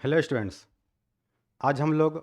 Hello students. आज हम लोग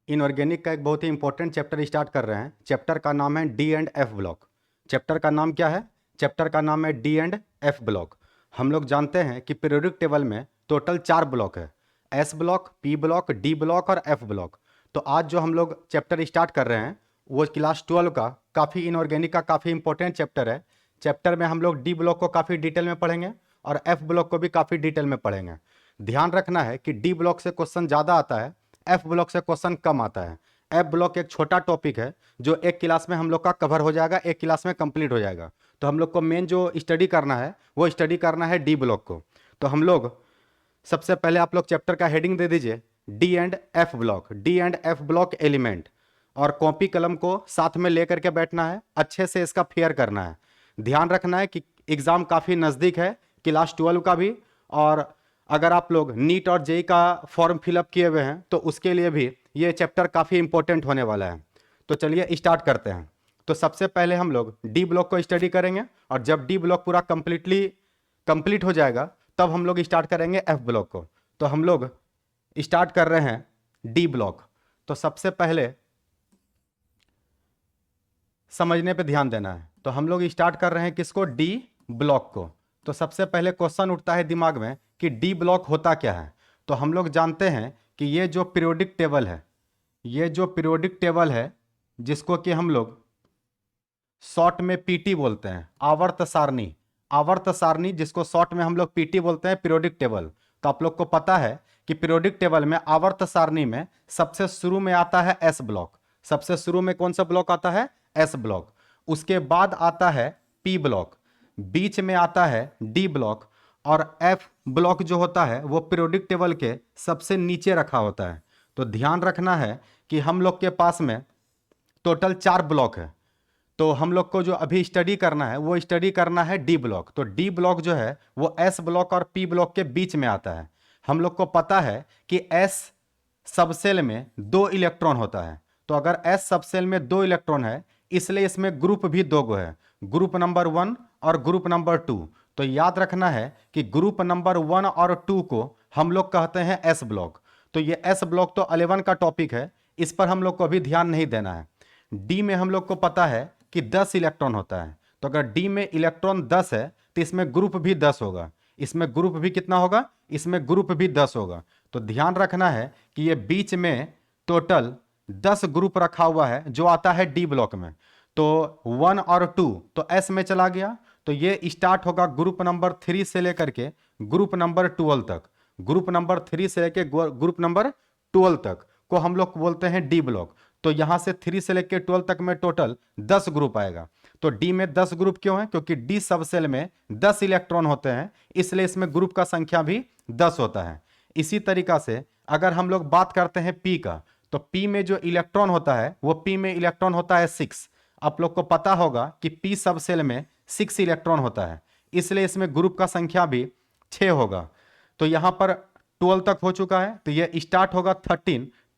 इनऑर्गेनिक का एक बहुत ही इंपॉर्टेंट चैप्टर स्टार्ट कर रहे हैं। चैप्टर का नाम है D and F block. Chapter का नाम क्या है? चैप्टर का नाम है डी एंड एफ ब्लॉक। हम लोग जानते हैं कि पीरियोडिक टेबल में टोटल 4 ब्लॉक है, S block, P block, D block और एफ ब्लॉक। तो आज जो हम लोग चैप्टर स्टार्ट कर रहे हैं वो क्लास 12 का काफ़ी इनऑर्गेनिक का काफ़ी इंपॉर्टेंट चैप्टर है। चैप्टर में हम लोग डी ब्लॉक को काफ़ी डिटेल में पढ़ेंगे और एफ ब्लॉक को भी काफ़ी डिटेल में पढ़ेंगे। ध्यान रखना है कि डी ब्लॉक से क्वेश्चन ज़्यादा आता है, एफ ब्लॉक से क्वेश्चन कम आता है। एफ ब्लॉक एक छोटा टॉपिक है जो एक क्लास में हम लोग का कवर हो जाएगा, एक क्लास में कंप्लीट हो जाएगा। तो हम लोग को मेन जो स्टडी करना है वो स्टडी करना है डी ब्लॉक को। तो हम लोग सबसे पहले आप लोग चैप्टर का हेडिंग दे दीजिए D and F block, D and F block element, और कॉपी कलम को साथ में लेकर के बैठना है, अच्छे से इसका फेयर करना है। ध्यान रखना है कि एग्जाम काफ़ी नज़दीक है, क्लास 12 का भी। और अगर आप लोग नीट और जेई का फॉर्म फिलअप किए हुए हैं तो उसके लिए भी ये चैप्टर काफ़ी इंपॉर्टेंट होने वाला है। तो चलिए स्टार्ट करते हैं। तो सबसे पहले हम लोग डी ब्लॉक को स्टडी करेंगे और जब डी ब्लॉक पूरा कंप्लीट हो जाएगा तब हम लोग स्टार्ट करेंगे एफ ब्लॉक को। तो हम लोग स्टार्ट कर रहे हैं डी ब्लॉक। तो सबसे पहले समझने पे ध्यान देना है। तो हम लोग स्टार्ट कर रहे हैं किसको? डी ब्लॉक को। तो सबसे पहले क्वेश्चन उठता है दिमाग में कि डी ब्लॉक होता क्या है। तो हम लोग जानते हैं कि ये जो पीरियोडिक टेबल है, ये जो पीरियोडिक टेबल है जिसको कि हम लोग शॉर्ट में पीटी बोलते हैं, आवर्त सारणी, आवर्त सारणी जिसको शॉर्ट में हम लोग पीटी बोलते हैं, पीरियोडिक टेबल। तो आप लोग को पता है कि पीरियोडिक टेबल में आवर्त सारणी में सबसे शुरू में आता है एस ब्लॉक। सबसे शुरू में कौन सा ब्लॉक आता है? S block. उसके बाद आता है पी ब्लॉक, बीच में आता है डी ब्लॉक, और एफ ब्लॉक जो होता है वो पीरियोडिक टेबल के सबसे नीचे रखा होता है। तो ध्यान रखना है कि हम लोग के पास में टोटल 4 ब्लॉक है। तो हम लोग को जो अभी स्टडी करना है वो स्टडी करना है डी ब्लॉक। तो डी ब्लॉक जो है वो एस ब्लॉक और पी ब्लॉक के बीच में आता है। हम लोग को पता है कि एस सबसेल में 2 इलेक्ट्रॉन होता है। तो अगर एस सबसेल में 2 इलेक्ट्रॉन है इसलिए इसमें ग्रुप भी 2 गो है, ग्रुप नंबर 1 और ग्रुप नंबर 2। तो याद रखना है कि ग्रुप नंबर 1 और 2 को हम लोग कहते हैं एस ब्लॉक। तो ये एस ब्लॉक तो 11 का टॉपिक है, इस पर हम लोग को अभी ध्यान नहीं देना है। डी में हम लोग को पता है कि 10 इलेक्ट्रॉन होता है। तो अगर डी में इलेक्ट्रॉन 10 है तो इसमें ग्रुप भी 10 होगा। इसमें ग्रुप भी कितना होगा? इसमें ग्रुप भी 10 होगा। तो ध्यान रखना है कि ये बीच में टोटल 10 ग्रुप रखा हुआ है जो आता है डी ब्लॉक में। तो 1 और 2 तो एस में चला गया। तो ये स्टार्ट होगा ग्रुप नंबर 3 से लेकर के ग्रुप नंबर 12 तक। ग्रुप नंबर 3 से लेकर ग्रुप नंबर 12 तक को हम लोग बोलते हैं डी ब्लॉक। तो यहां से 3 से लेकर 12 तक में टोटल 10 ग्रुप आएगा। तो डी में 10 ग्रुप क्यों है? क्योंकि डी सबसेल में 10 इलेक्ट्रॉन होते हैं, इसलिए इसमें ग्रुप का संख्या भी 10 होता है। इसी तरीका से अगर हम लोग बात करते हैं पी का, तो पी में जो इलेक्ट्रॉन होता है वो पी में इलेक्ट्रॉन होता है 6। आप लोग को पता होगा कि पी सबसेल में 6 इलेक्ट्रॉन होता है, इसलिए इसमें ग्रुप का संख्या भी 6 होगा। तो यहां पर 12 तक हो चुका है, तो ये स्टार्ट होगा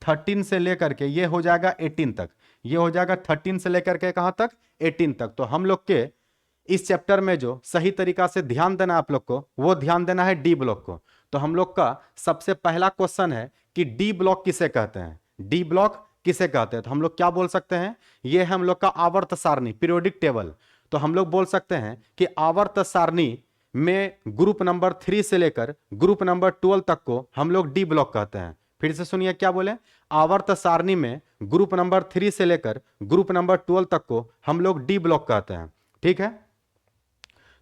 13 से लेकर के ये हो जाएगा 18 तक। ये हो जाएगा 13 से लेकर के कहां तक? 18 तक। तो हम लोग के इस चैप्टर में जो सही तरीका से ध्यान देना है आप लोग को, वो ध्यान देना है डी ब्लॉक को। तो हम लोग का सबसे पहला क्वेश्चन है कि डी ब्लॉक किसे कहते हैं? डी ब्लॉक किसे कहते हैं? तो हम लोग क्या बोल सकते हैं? ये है हम लोग का आवर्त सारणी, पीरियोडिक टेबल। तो हम लोग बोल सकते हैं कि आवर्त सारणी में ग्रुप नंबर 3 से लेकर ग्रुप नंबर 12 तक को हम लोग डी ब्लॉक कहते हैं। फिर से सुनिए क्या बोले? आवर्त सारणी में ग्रुप नंबर 3 से लेकर ग्रुप नंबर 12 तक को हम लोग डी ब्लॉक कहते हैं। ठीक है?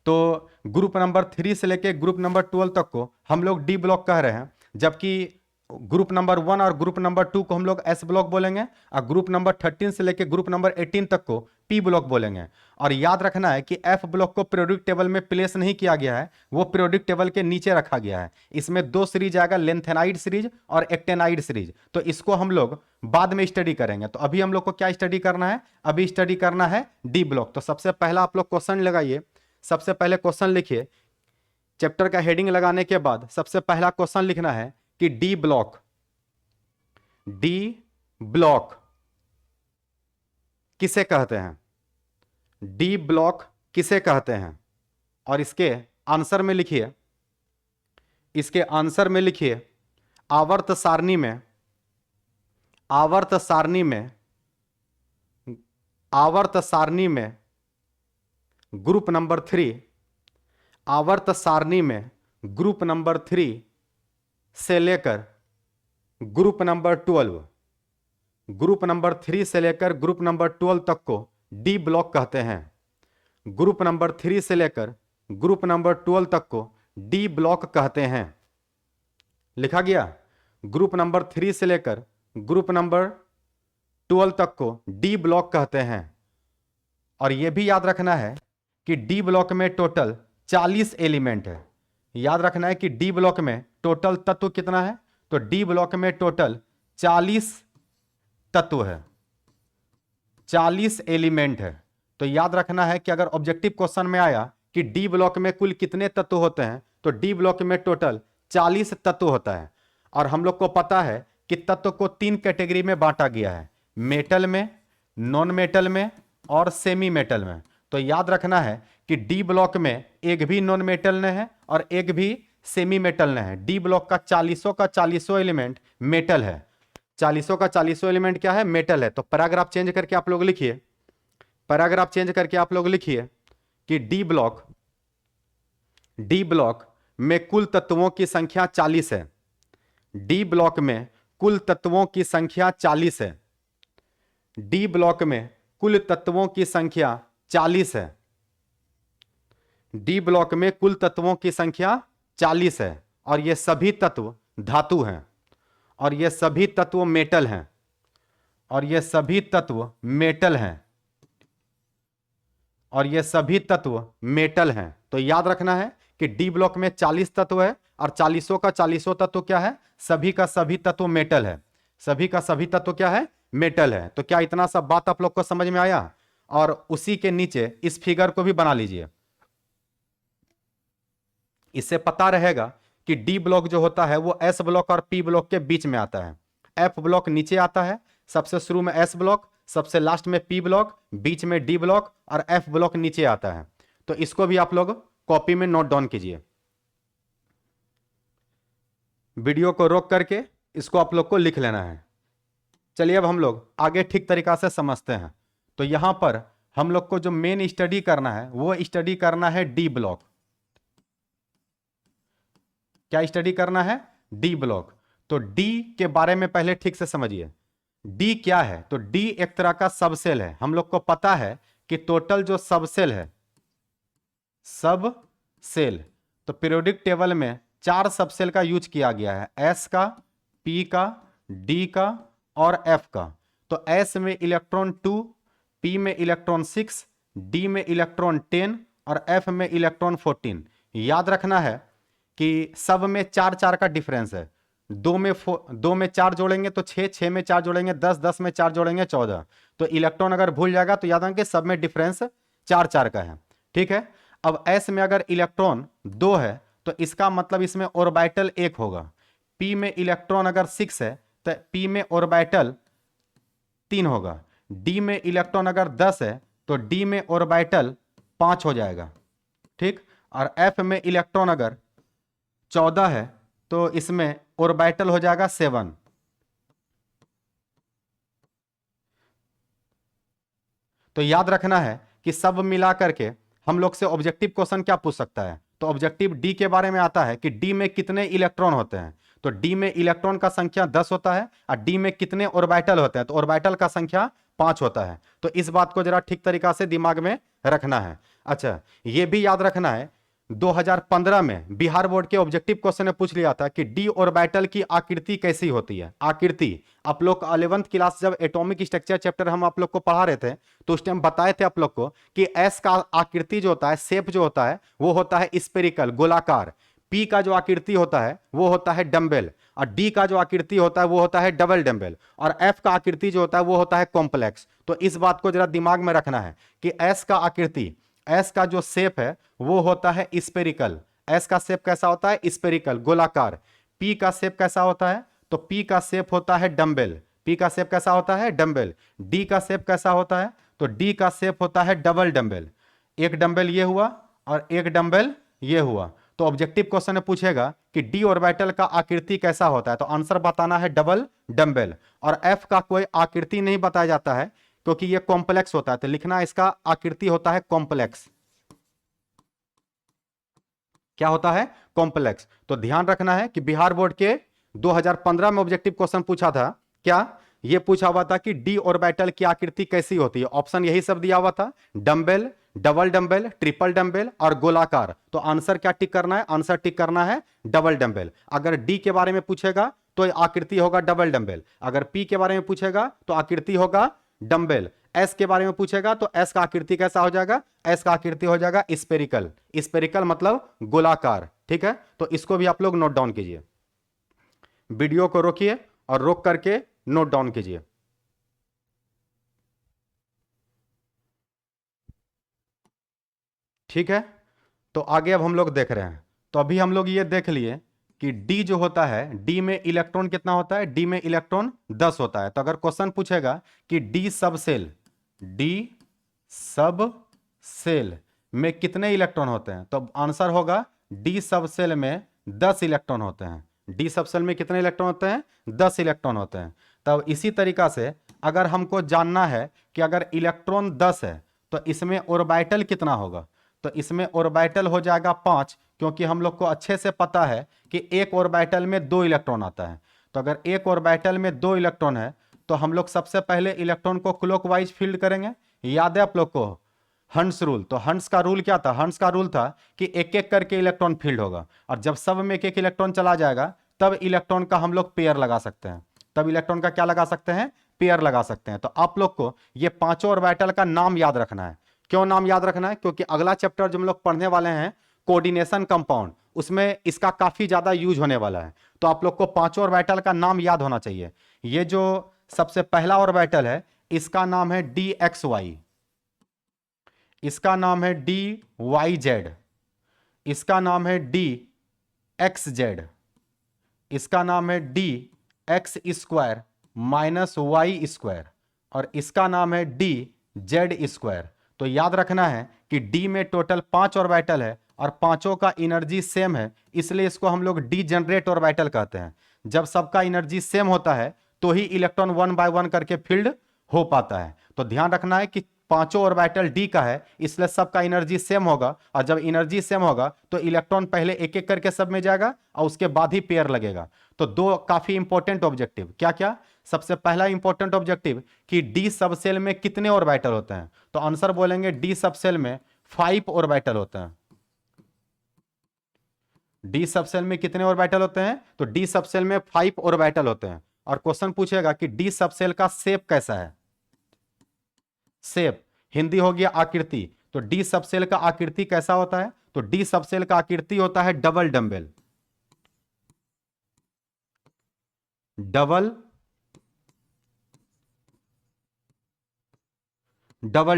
तो ग्रुप नंबर 3 से लेकर ग्रुप नंबर 12 तक को हम लोग डी ब्लॉक कह रहे हैं, जबकि ग्रुप नंबर 1 और ग्रुप नंबर 2 को हम लोग एस ब्लॉक बोलेंगे, और ग्रुप नंबर 13 से लेकर ग्रुप नंबर 18 तक को पी ब्लॉक बोलेंगे। और याद रखना है कि एफ ब्लॉक को पीरियोडिक टेबल में प्लेस नहीं किया गया है, वो पीरियोडिक टेबल के नीचे रखा गया है। इसमें 2 सीरीज आएगा, लेंथेनाइड सीरीज और एक्टेनाइड सीरीज। तो इसको हम लोग बाद में स्टडी करेंगे। तो अभी हम लोग को क्या स्टडी करना है? अभी स्टडी करना है डी ब्लॉक। तो सबसे पहला आप लोग क्वेश्चन लगाइए। सबसे पहले क्वेश्चन लिखिए। चैप्टर का हेडिंग लगाने के बाद सबसे पहला क्वेश्चन लिखना है कि डी ब्लॉक किसे कहते हैं? डी ब्लॉक किसे कहते हैं? और इसके आंसर में लिखिए, इसके आंसर में लिखिए आवर्त सारणी में आवर्त सारणी में आवर्त सारणी में ग्रुप नंबर 3, आवर्त सारणी में ग्रुप नंबर 3 से लेकर ग्रुप नंबर 12, ग्रुप नंबर 3 से लेकर ग्रुप नंबर 12 तक को डी ब्लॉक कहते हैं। ग्रुप नंबर 3 से लेकर ग्रुप नंबर 12 तक को डी ब्लॉक कहते हैं। लिखा गया, ग्रुप नंबर 3 से लेकर ग्रुप नंबर 12 तक को डी ब्लॉक कहते हैं। और यह भी याद रखना है कि डी ब्लॉक में टोटल 40 एलिमेंट है। याद रखना है कि डी ब्लॉक में टोटल तत्व कितना है, तो डी ब्लॉक में टोटल 40 तत्व है, 40 एलिमेंट है। तो याद रखना है कि अगर ऑब्जेक्टिव क्वेश्चन में आया कि डी ब्लॉक में कुल कितने तत्व होते हैं, तो डी ब्लॉक में टोटल 40 तत्व होता है। और हम लोग को पता है कि तत्व को 3 कैटेगरी में बांटा गया है, मेटल में, नॉन मेटल में और सेमी मेटल में। तो याद रखना है कि डी ब्लॉक में एक भी नॉन मेटल ने है और एक भी सेमी मेटल ने है। डी ब्लॉक का 40 का 40 एलिमेंट मेटल है, 40 का 40 एलिमेंट क्या है, मेटल है। तो पैराग्राफ चेंज करके आप लोग लिखिए, पैराग्राफ चेंज करके आप लोग लिखिए कि डी ब्लॉक में कुल तत्वों की संख्या 40 है। डी ब्लॉक में कुल तत्वों की संख्या 40 है। डी ब्लॉक में कुल तत्वों की संख्या 40 है। डी ब्लॉक में कुल तत्वों की संख्या 40 है और ये सभी तत्व धातु हैं और ये सभी तत्व मेटल हैं और ये सभी तत्व मेटल हैं और ये सभी तत्व मेटल हैं। तो याद रखना है कि डी ब्लॉक में 40 तत्व है और 40 का 40 तत्व क्या है, सभी का सभी तत्व मेटल है। सभी का सभी तत्व क्या है, मेटल है। तो क्या इतना सब बात आप लोग को समझ में आया? और उसी के नीचे इस फिगर को भी बना लीजिए, इससे पता रहेगा कि डी ब्लॉक जो होता है वो एस ब्लॉक और पी ब्लॉक के बीच में आता है। एफ ब्लॉक नीचे आता है, सबसे शुरू में एस ब्लॉक, सबसे लास्ट में पी ब्लॉक, बीच में डी ब्लॉक और एफ ब्लॉक नीचे आता है। तो इसको भी आप लोग कॉपी में नोट डाउन कीजिए। वीडियो को रोक करके इसको आप लोग को लिख लेना है। चलिए अब हम लोग आगे ठीक तरीका से समझते हैं। तो यहां पर हम लोग को जो मेन स्टडी करना है वो स्टडी करना है डी ब्लॉक। क्या स्टडी करना है? D block. तो डी के बारे में पहले ठीक से समझिए, डी क्या है। तो डी एक तरह का सबसेल है। हम लोग को पता है कि टोटल जो सबसेल है, सब सेल, तो पीरियोडिक टेबल में 4 सबसेल का यूज किया गया है, एस का, पी का, डी का और एफ का। तो एस में इलेक्ट्रॉन 2, पी में इलेक्ट्रॉन 6, डी में इलेक्ट्रॉन 10 और एफ में इलेक्ट्रॉन 14। याद रखना है कि सब में 4-4 का डिफरेंस है। 2 में 4 जोड़ेंगे तो 6, 6 में 4 जोड़ेंगे 10, 10 में 4 जोड़ेंगे 14। तो इलेक्ट्रॉन अगर भूल जाएगा तो याद रखें सब में डिफरेंस 4-4 का है। ठीक है। अब एस में अगर इलेक्ट्रॉन 2 है तो इसका मतलब इसमें ऑर्बिटल 1 होगा। पी में इलेक्ट्रॉन अगर 6 है तो पी में ऑर्बिटल 3 होगा। डी में इलेक्ट्रॉन अगर 10 है तो डी में ऑर्बिटल 5 हो जाएगा। ठीक। और एफ में इलेक्ट्रॉन अगर 14 है तो इसमें ऑर्बिटल हो जाएगा 7। तो याद रखना है कि सब मिला करके हम लोग से ऑब्जेक्टिव क्वेश्चन क्या पूछ सकता है। तो ऑब्जेक्टिव डी के बारे में आता है कि डी में कितने इलेक्ट्रॉन होते हैं। तो डी में इलेक्ट्रॉन का संख्या 10 होता है और डी में कितने ऑर्बिटल होते हैं, तो ऑर्बिटल का संख्या 5 होता है। तो इस बात को जरा ठीक तरीका से दिमाग में रखना है। अच्छा, यह भी याद रखना है 2015 में बिहार बोर्ड के ऑब्जेक्टिव क्वेश्चन में पूछ लिया था कि डी ऑर्बिटल की आकृति कैसी होती है। आकृति आप लोग 11th क्लास जब एटॉमिक स्ट्रक्चर चैप्टर हम आप लोग को पढ़ा रहे थे तो उस टाइम बताए थे आप लोग को कि एस का आकृति जो होता है, शेप जो होता है वो होता है स्फेरिकल, गोलाकार। पी का जो आकृति होता है वो होता है डंबल और डी का जो आकृति होता है वो होता है डबल डंबल और एफ का आकृति जो होता है वो होता है कॉम्प्लेक्स। तो इस बात को जरा दिमाग में रखना है कि एस का आकृति, एस का जो शेप है वो होता है स्फेरिकल। एस का शेप कैसा होता है? स्फेरिकल, गोलाकार। पी का शेप कैसा होता है? तो पी का शेप होता है डंबल। पी का शेप कैसा होता है? डंबल। डी का शेप कैसा होता है? तो डी का शेप होता है डबल डंबल। एक डंबल ये हुआ और एक डंबल ये हुआ। तो ऑब्जेक्टिव क्वेश्चन में पूछेगा कि डी ऑर्बिटल का आकृति कैसा होता है, तो आंसर बताना है डबल डंबल। और एफ का कोई आकृति नहीं बताया जाता है क्योंकि ये कॉम्प्लेक्स होता है, तो लिखना इसका आकृति होता है कॉम्प्लेक्स। क्या होता है? कॉम्प्लेक्स। तो ध्यान रखना है कि बिहार बोर्ड के 2015 में ऑब्जेक्टिव क्वेश्चन पूछा था, क्या ये पूछा हुआ था कि डी ऑर्बिटल की आकृति कैसी होती है। ऑप्शन यही सब दिया हुआ था, dumbbell, double dumbbell, triple dumbbell और गोलाकार। तो आंसर क्या टिक करना है? आंसर टिक करना है डबल डंबल। अगर डी के बारे में पूछेगा तो आकृति होगा डबल डंबल, अगर पी के बारे में पूछेगा तो आकृति होगा डंबल, एस के बारे में पूछेगा तो एस का आकृति कैसा हो जाएगा? एस का आकृति हो जाएगा स्पेरिकल। स्पेरिकल मतलब गोलाकार। ठीक है, तो इसको भी आप लोग नोट डाउन कीजिए। वीडियो को रोकिए और रोक करके नोट डाउन कीजिए। ठीक है, तो आगे अब हम लोग देख रहे हैं। तो अभी हम लोग ये देख लिए कि डी जो होता है, डी में इलेक्ट्रॉन कितना होता है? डी में इलेक्ट्रॉन 10 होता है। तो अगर क्वेश्चन पूछेगा कि डी सब सेल में कितने इलेक्ट्रॉन होते हैं, तो आंसर होगा डी सब सेल में 10 इलेक्ट्रॉन होते हैं। डी सब सेल में कितने इलेक्ट्रॉन होते हैं? 10 इलेक्ट्रॉन होते हैं। तब इसी तरीका से अगर हमको जानना है कि अगर इलेक्ट्रॉन 10 है तो इसमें ऑर्बिटल कितना होगा, तो इसमें ऑर्बिटल हो जाएगा 5, क्योंकि हम लोग को अच्छे से पता है कि एक ऑर्बिटल में 2 इलेक्ट्रॉन आता है। तो अगर एक ऑर्बिटल में 2 इलेक्ट्रॉन है तो हम लोग सबसे पहले इलेक्ट्रॉन को क्लॉकवाइज फील्ड करेंगे। याद है आप लोग को हंस रूल? तो हंस का रूल क्या था? हंस का रूल था कि एक एक करके इलेक्ट्रॉन फील्ड होगा, और जब सब में एक एक इलेक्ट्रॉन चला जाएगा तब इलेक्ट्रॉन का हम लोग पेयर लगा सकते हैं। तब इलेक्ट्रॉन का क्या लगा सकते हैं? पेयर लगा सकते हैं। तो आप लोग को ये पांचों ऑर्बिटल का नाम याद रखना है। क्यों नाम याद रखना है? क्योंकि अगला चैप्टर जो हम लोग पढ़ने वाले हैं कोऑर्डिनेशन कंपाउंड, उसमें इसका काफी ज्यादा यूज होने वाला है। तो आप लोग को पांचों ऑर्बिटल का नाम याद होना चाहिए। ये जो सबसे पहला ऑर्बिटल है इसका नाम है डी एक्स वाई, इसका नाम है डी वाई जेड, इसका नाम है डी एक्स जेड, इसका नाम है d x square minus y square, और इसका नाम है डी जेड स्क्वायर। तो याद रखना है कि डी में टोटल 5 ऑर्बिटल है और पांचों का एनर्जी सेम है, इसलिए इसको हम लोग डी जनरेट ऑर्बिटल कहते हैं। जब सबका एनर्जी सेम होता है तो ही इलेक्ट्रॉन 1 बाय 1 करके फील्ड हो पाता है। तो ध्यान रखना है कि पांचों ऑर्बिटल डी का है, इसलिए सबका एनर्जी सेम होगा, और जब एनर्जी सेम होगा तो इलेक्ट्रॉन पहले एक एक करके सब में जाएगा और उसके बाद ही पेयर लगेगा। तो दो काफी इंपॉर्टेंट ऑब्जेक्टिव, क्या क्या? सबसे पहला इंपॉर्टेंट ऑब्जेक्टिव कि डी सब सेल में कितने ऑर्बिटल होते हैं, तो आंसर बोलेंगे डी सब सेल में 5 ऑर्बिटल होते हैं। डी सब सेल में कितने ऑर्बिटल होते हैं? तो डी सब सेल में 5 ऑर्बिटल होते हैं। और क्वेश्चन पूछेगा कि डी सब सेल का शेप कैसा है? शेप हिंदी हो गया आकृति। तो डी सब सेल का आकृति कैसा होता है? तो डी सब सेल का आकृति होता है डबल डंबल, डबल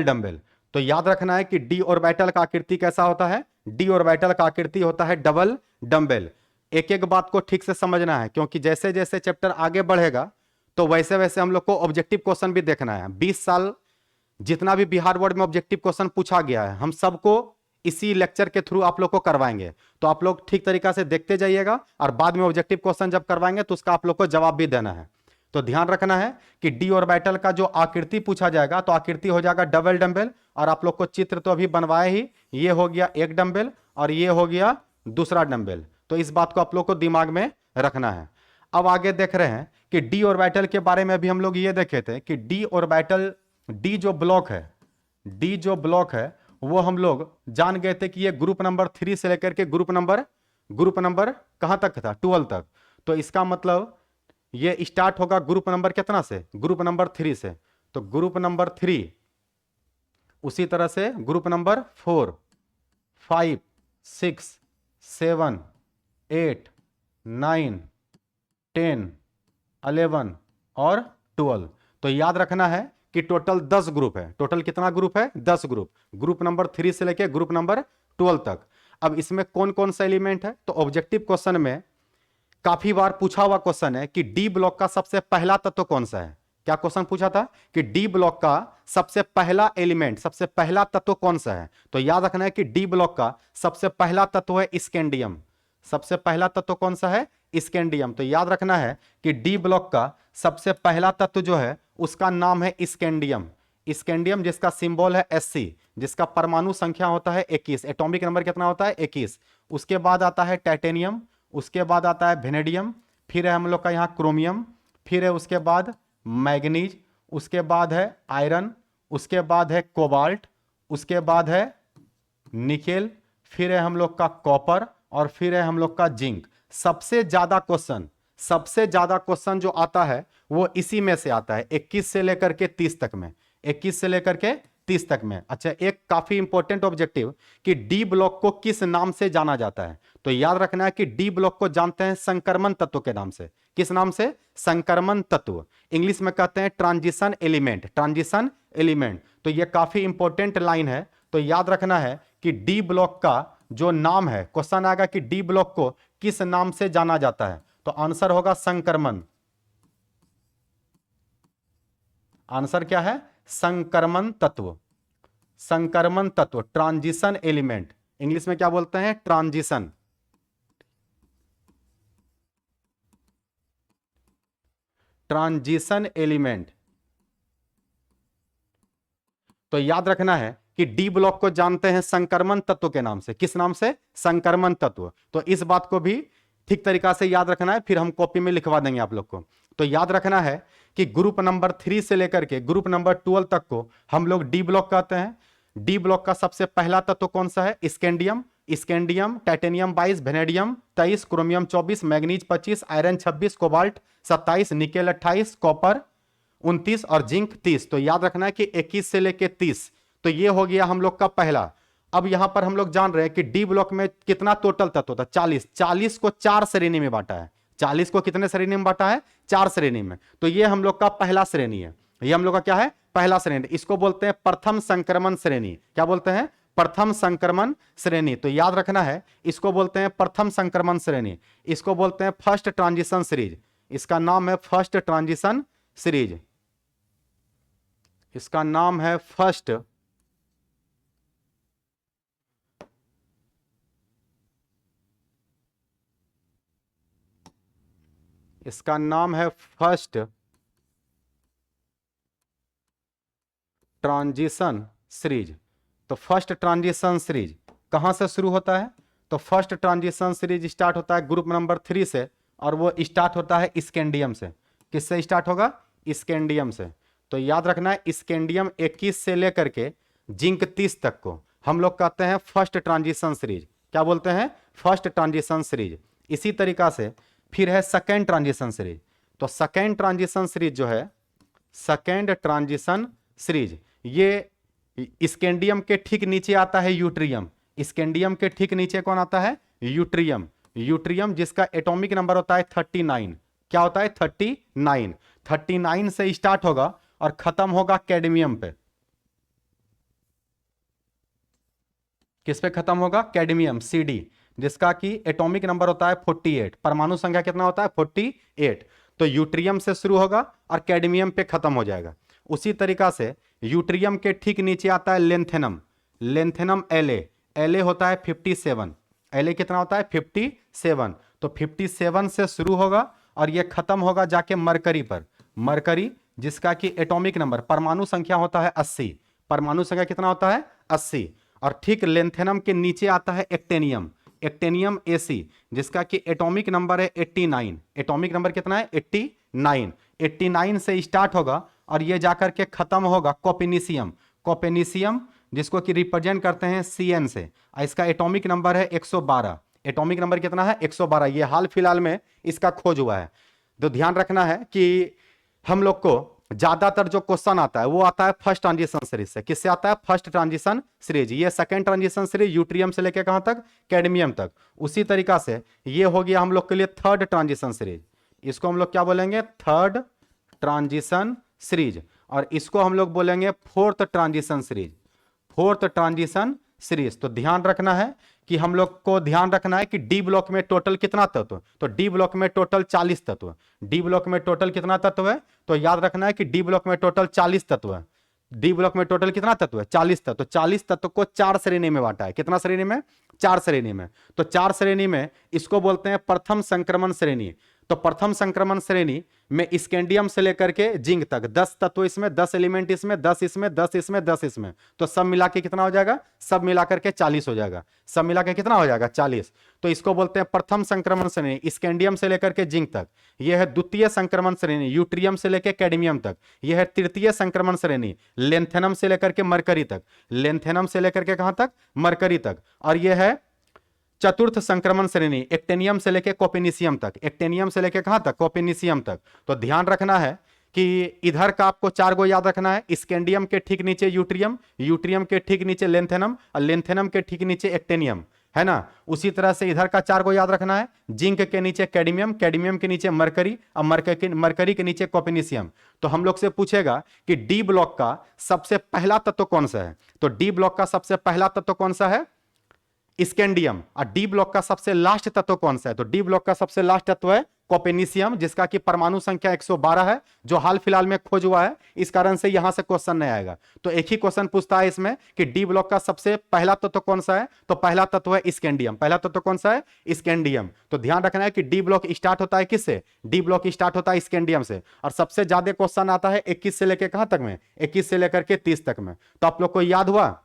डंबल। तो याद रखना है कि डी ऑर्बिटल का आकृति कैसा होता है? डी ऑर्बिटल का आकृति होता है डबल डंबल। एक एक बात को ठीक से समझना है, क्योंकि जैसे जैसे चैप्टर आगे बढ़ेगा तो वैसे वैसे हम लोग को ऑब्जेक्टिव क्वेश्चन भी देखना है। 20 साल जितना भी बिहार बोर्ड में ऑब्जेक्टिव क्वेश्चन पूछा गया है हम सबको इसी लेक्चर के थ्रू आप लोग को करवाएंगे। तो आप लोग ठीक तरीका से देखते जाइएगा, और बाद में ऑब्जेक्टिव क्वेश्चन जब करवाएंगे तो उसका आप लोग को जवाब भी देना है। तो ध्यान रखना है कि डी ऑर्बिटल का जो आकृति पूछा जाएगा तो आकृति हो जाएगा डबल डंबल। और आप लोग को चित्र तो अभी बनवाए ही, ये हो गया एक डंबल और ये हो गया दूसरा डंबल। तो इस बात को आप लोग को दिमाग में रखना है। अब आगे देख रहे हैं कि डी ऑर्बिटल के बारे में भी हम लोग ये देखे थे कि डी ऑर्बिटल, डी जो ब्लॉक है, डी जो ब्लॉक है वो हम लोग जान गए थे कि ये ग्रुप नंबर 3 से लेकर के ग्रुप नंबर कहां तक था? 12 तक। तो इसका मतलब ये स्टार्ट होगा ग्रुप नंबर कितना से? ग्रुप नंबर 3 से। तो ग्रुप नंबर 3, उसी तरह से ग्रुप नंबर 4, 5, 6, 7, 8, 9, 10, 11 और 12। तो याद रखना है कि टोटल 10 ग्रुप है। टोटल कितना ग्रुप है? 10 ग्रुप। ग्रुप नंबर 3 से लेके ग्रुप नंबर 12 तक। अब इसमें कौन कौन सा एलिमेंट है? तो ऑब्जेक्टिव क्वेश्चन में काफी बार पूछा हुआ क्वेश्चन है कि डी ब्लॉक का सबसे पहला तत्व कौन सा है? क्या क्वेश्चन पूछा था कि डी ब्लॉक का सबसे पहला एलिमेंट, सबसे पहला तत्व कौन सा है? तो याद रखना है कि डी ब्लॉक का सबसे पहला तत्व है स्कैंडियम। सबसे पहला तत्व कौन सा है? स्कैंडियम। तो याद रखना है कि डी ब्लॉक का सबसे पहला तत्व जो है उसका नाम है स्कैंडियम। स्कैंडियम जिसका सिंबल है Sc, जिसका परमाणु संख्या होता है 21, एटॉमिक नंबर कितना होता है? 21। उसके बाद आता है टाइटेनियम, उसके बाद आता है वेनेडियम, फिर है हम लोग का यहाँ क्रोमियम, फिर है उसके बाद मैग्नीज, उसके बाद है आयरन, उसके बाद है कोबाल्ट, उसके बाद है निकेल, फिर है हम लोग का कॉपर और फिर है हम लोग का जिंक। सबसे ज्यादा क्वेश्चन जो आता है वो इसी में से आता है, 21 से लेकर के 30 तक में, 21 से लेकर के 30 तक में। अच्छा, एक काफी इंपॉर्टेंट ऑब्जेक्टिव कि डी ब्लॉक को किस नाम से जाना जाता है, तो याद रखना है कि डी ब्लॉक को जानते हैं संक्रमण तत्व के नाम से। किस नाम से? संक्रमण तत्व। इंग्लिश में कहते हैं ट्रांजिशन एलिमेंट, ट्रांजिशन एलिमेंट। तो यह काफी इंपॉर्टेंट लाइन है, तो याद रखना है कि डी ब्लॉक का जो नाम है, क्वेश्चन आएगा कि डी ब्लॉक को किस नाम से जाना जाता है, तो आंसर होगा संक्रमण। आंसर क्या है? संक्रमण तत्व। संक्रमण तत्व, ट्रांजिशन एलिमेंट। इंग्लिश में क्या बोलते हैं? ट्रांजिशन। Transition element. तो याद रखना है कि डी ब्लॉक को जानते हैं संक्रमण तत्व के नाम से। किस नाम से? संक्रमण तत्व। तो इस बात को भी ठीक तरीका से याद रखना है, फिर हम कॉपी में लिखवा देंगे आप लोग को। तो याद रखना है कि ग्रुप नंबर 3 से लेकर के ग्रुप नंबर 12 तक को हम लोग डी ब्लॉक कहते हैं। डी ब्लॉक का सबसे पहला तत्व कौन सा है? Scandium. Scandium, titanium 22, vanadium 23, chromium 24, manganese 25, iron 26, cobalt 27, nickel 28, copper 29 और जिंक 30। तो याद रखना है कि 21 से लेके 30, तो ये हो गया हम लोग का पहला। अब यहां पर हम लोग जान रहे हैं कि डी ब्लॉक में कितना टोटल तत्व होता है? 40। 40 को 4 श्रेणी में बांटा है। 40 को कितने श्रेणी में बांटा है? 4 श्रेणी में। तो ये हम लोग का पहला श्रेणी है। ये हम लोग का क्या है? पहला श्रेणी। इसको बोलते हैं प्रथम संक्रमण श्रेणी। क्या बोलते हैं? प्रथम संक्रमण श्रेणी। तो याद रखना है, इसको बोलते हैं प्रथम संक्रमण श्रेणी। इसको बोलते हैं फर्स्ट ट्रांजिशन सीरीज। इसका नाम है फर्स्ट ट्रांजिशन सीरीज। इसका नाम है फर्स्ट इसका नाम है फर्स्ट ट्रांजिशन सीरीज। तो फर्स्ट ट्रांजिशन सीरीज कहां से शुरू होता है? तो फर्स्ट ट्रांजिशन सीरीज स्टार्ट होता है ग्रुप नंबर 3 से, और वो स्टार्ट होता है स्कैंडियम से। किससे स्टार्ट होगा? स्कैंडियम से। तो याद रखना है, स्कैंडियम 21 से लेकर के जिंक 30 तक को हम लोग कहते हैं फर्स्ट ट्रांजिशन सीरीज। क्या बोलते हैं? First transition series. इसी तरीका से फिर है सेकेंड ट्रांजिशन सीरीज। तो सेकेंड ट्रांजिशन सीरीज जो है, सेकेंड ट्रांजिशन सीरीज, ये स्कैंडियम के ठीक नीचे आता है यूट्रियम। स्कैंडियम के ठीक नीचे कौन आता है? यूट्रियम। यूट्रियम जिसका एटॉमिक नंबर होता है 39। क्या होता है? 39। 39 से स्टार्ट होगा और खत्म होगा कैडमियम पे। किस पे खत्म होगा? कैडमियम, Cd, जिसका कि एटॉमिक नंबर होता है 48। परमाणु संख्या कितना होता है? 48। तो यूट्रियम से शुरू होगा और कैडमियम पे खत्म हो जाएगा। उसी तरीका से यूट्रियम के ठीक नीचे आता है लेंथेनम। लेंथेनम La होता है 57। La कितना होता है? 57। तो 57 से शुरू होगा और यह खत्म होगा जाके मरकरी पर। मरकरी जिसका कि एटॉमिक नंबर, परमाणु संख्या होता है 80। परमाणु संख्या कितना होता है? 80। और ठीक लेंथेनम के नीचे आता है एक्टेनियम। एक्टेनियम Ac जिसका कि एटॉमिक नंबर है 89। एटॉमिक नंबर कितना है? 89। 89 से स्टार्ट होगा और ये जाकर के खत्म होगा कॉपेनिशियम। कॉपेनिशियम जिसको कि रिप्रेजेंट करते हैं Cn से, इसका एटॉमिक नंबर है 112। एटॉमिक नंबर कितना है? 112। ये हाल फिलहाल में इसका खोज हुआ है। तो ध्यान रखना है कि हम लोग को ज्यादातर जो क्वेश्चन आता है वो आता है फर्स्ट ट्रांजिशन सीरीज से। किससे आता है? First transition series. ये सेकंड ट्रांजिशन सीरीज यूट्रियम से लेकर कहां तक? कैडमियम तक। उसी तरीका से ये हो गया हम लोग के लिए थर्ड ट्रांजिशन सीरीज। इसको हम लोग क्या बोलेंगे? Third transition series. और इसको हम लोग बोलेंगे fourth transition series. Fourth transition series. तो ध्यान रखना है कि हम लोग को ध्यान रखना है कि डी ब्लॉक में टोटल कितना तत्व? तो डी ब्लॉक में टोटल 40 तत्व। डी ब्लॉक में टोटल कितना तत्व है? तो याद रखना है कि डी ब्लॉक में टोटल 40 तत्व है। डी ब्लॉक में टोटल कितना तत्व है? 40 तत्व। तो 40 तत्व को 4 श्रेणी में बांटा है। कितना श्रेणी में? 4 श्रेणी में। तो 4 श्रेणी में इसको बोलते हैं प्रथम संक्रमण श्रेणी। तो प्रथम संक्रमण श्रेणी में स्कैंडियम से लेकर के जिंक तक 10 तत्व इसमें, 10 एलिमेंट इसमें, 10 इसमें, 10 इसमें, 10 इसमें, तो सब मिला के कितना हो जाएगा? सब मिलाकर के 40 हो जाएगा। सब मिला के कितना हो जाएगा? 40। तो इसको बोलते हैं प्रथम संक्रमण श्रेणी, स्कैंडियम से लेकर के जिंक तक। यह है द्वितीय संक्रमण श्रेणी, यूट्रियम से लेकर कैडमियम तक। यह है तृतीय संक्रमण श्रेणी, लेंथेनम से लेकर के मरकरी तक। लेंथेनम से लेकर के कहां तक? मरकरी तक। और यह है चतुर्थ संक्रमण श्रेणी, एक्टेनियम से लेकर कोपेनिशियम तक। एक्टेनियम से लेकर कहां तक? कोपेनिशियम तक। तो ध्यान रखना है कि इधर का आपको 4 गो याद रखना है। स्कैंडियम के ठीक नीचे यूट्रियम, यूट्रियम के ठीक नीचे लेंथेनम, और लेंथेनम के ठीक नीचे एक्टेनियम, है ना। उसी तरह से इधर का 4 गो याद रखना है। जिंक के नीचे कैडमियम, कैडमियम के नीचे मरकरी, और मरकरी के नीचे कोपेनिशियम। तो हम लोग से पूछेगा कि डी ब्लॉक का सबसे पहला तत्व कौन सा है? तो डी ब्लॉक का सबसे पहला तत्व कौन सा है? स्कैंडियम। और डी ब्लॉक का सबसे लास्ट तत्व कौन सा है? तो डी ब्लॉक का सबसे लास्ट तत्व है कोपेनिशियम, जिसका कि परमाणु संख्या 112 है, जो हाल फिलहाल में खोज हुआ है। इस कारण से यहां से क्वेश्चन नहीं आएगा। तो एक ही क्वेश्चन पूछता है इसमें कि डी ब्लॉक का सबसे पहला तत्व कौन सा है? तो पहला तत्व है स्कैंडियम। पहला तत्व कौन सा है? स्कैंडियम। तो ध्यान रखना है कि डी ब्लॉक स्टार्ट होता है किससे? डी ब्लॉक स्टार्ट होता है स्कैंडियम से। और सबसे ज्यादा क्वेश्चन आता है 21 से लेकर कहां तक में? 21 से लेकर के 30 तक में। तो आप लोग को याद हुआ?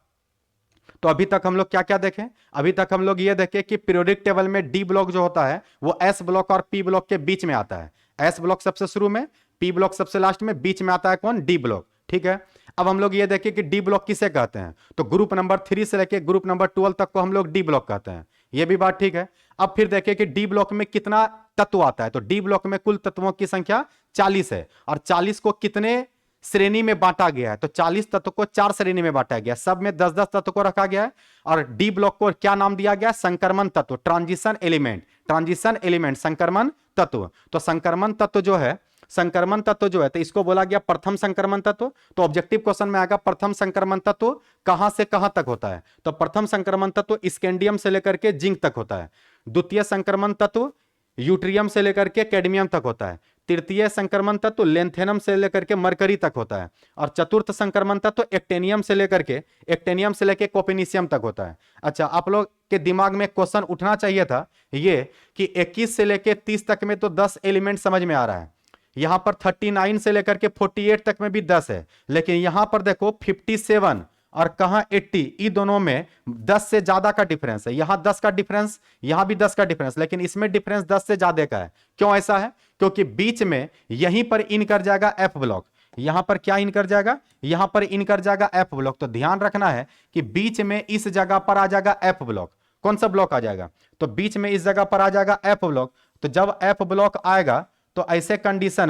तो अभी तक हम लोग क्या क्या देखें? अभी तक हम लोग ये देखें कि पीरियोडिक टेबल में डी ब्लॉक जो होता है वो एस ब्लॉक और पी ब्लॉक के बीच में आता है। एस ब्लॉक सबसे शुरू में, पी ब्लॉक सबसे लास्ट में, बीच में आता है कौन? D block. ठीक है। अब हम लोग ये देखें कि डी ब्लॉक किसे कहते हैं। तो ग्रुप नंबर 3 से लेकर ग्रुप नंबर 12 तक को हम लोग डी ब्लॉक कहते हैं। ये भी बात ठीक है। अब फिर देखें कि डी ब्लॉक में कितना तत्व आता है। तो डी ब्लॉक में कुल तत्वों की संख्या 40 है। और 40 को कितने श्रेणी में बांटा गया है? तो 40 तत्व को 4 श्रेणी में बांटा गया, सब में 10-10 तत्व को रखा गया है। और डी ब्लॉक को क्या नाम दिया गया? संक्रमण तत्व, ट्रांजिशन एलिमेंट। ट्रांजिशन एलिमेंट, संक्रमण तत्व। तो संक्रमण तत्व जो है, संक्रमण तत्व जो है, तो इसको बोला गया प्रथम संक्रमण तत्व। तो ऑब्जेक्टिव क्वेश्चन में आएगा प्रथम संक्रमण तत्व कहां से कहां तक होता है? तो प्रथम संक्रमण तत्व स्कैंडियम से लेकर के जिंक तक होता है। द्वितीय संक्रमण तत्व यूट्रियम से लेकर के कैडमियम तक होता है। तृतीय संक्रमण तत्व लेंथेनम से लेकर के मरकरी तक होता है। और चतुर्थ संक्रमण तत्व एक्टेनियम से लेकर के कोपेनिशियम तक होता है। अच्छा, आप लोग के दिमाग में क्वेश्चन उठना चाहिए था ये कि 21 से लेकर 30 तक में तो 10 एलिमेंट समझ में आ रहा है। यहां पर 39 से लेकर के 48 तक में भी 10 है। लेकिन यहां पर देखो 57 और कहां 80, ई दोनों में 10 से ज्यादा का डिफरेंस है। यहां 10 का डिफरेंस, यहां भी 10 का डिफरेंस, लेकिन इसमें डिफरेंस 10 से ज्यादा का है। क्यों ऐसा है? क्योंकि बीच में यहीं पर इन कर जाएगा एफ ब्लॉक। यहां पर क्या इन कर जाएगा? यहां पर इन कर जाएगा एफ ब्लॉक। तो ध्यान रखना है कि बीच में इस जगह पर आ जाएगा एफ ब्लॉक। कौन सा ब्लॉक आ जाएगा? तो बीच में इस जगह पर आ जाएगा एफ ब्लॉक। तो जब एफ ब्लॉक आएगा तो ऐसे कंडीशन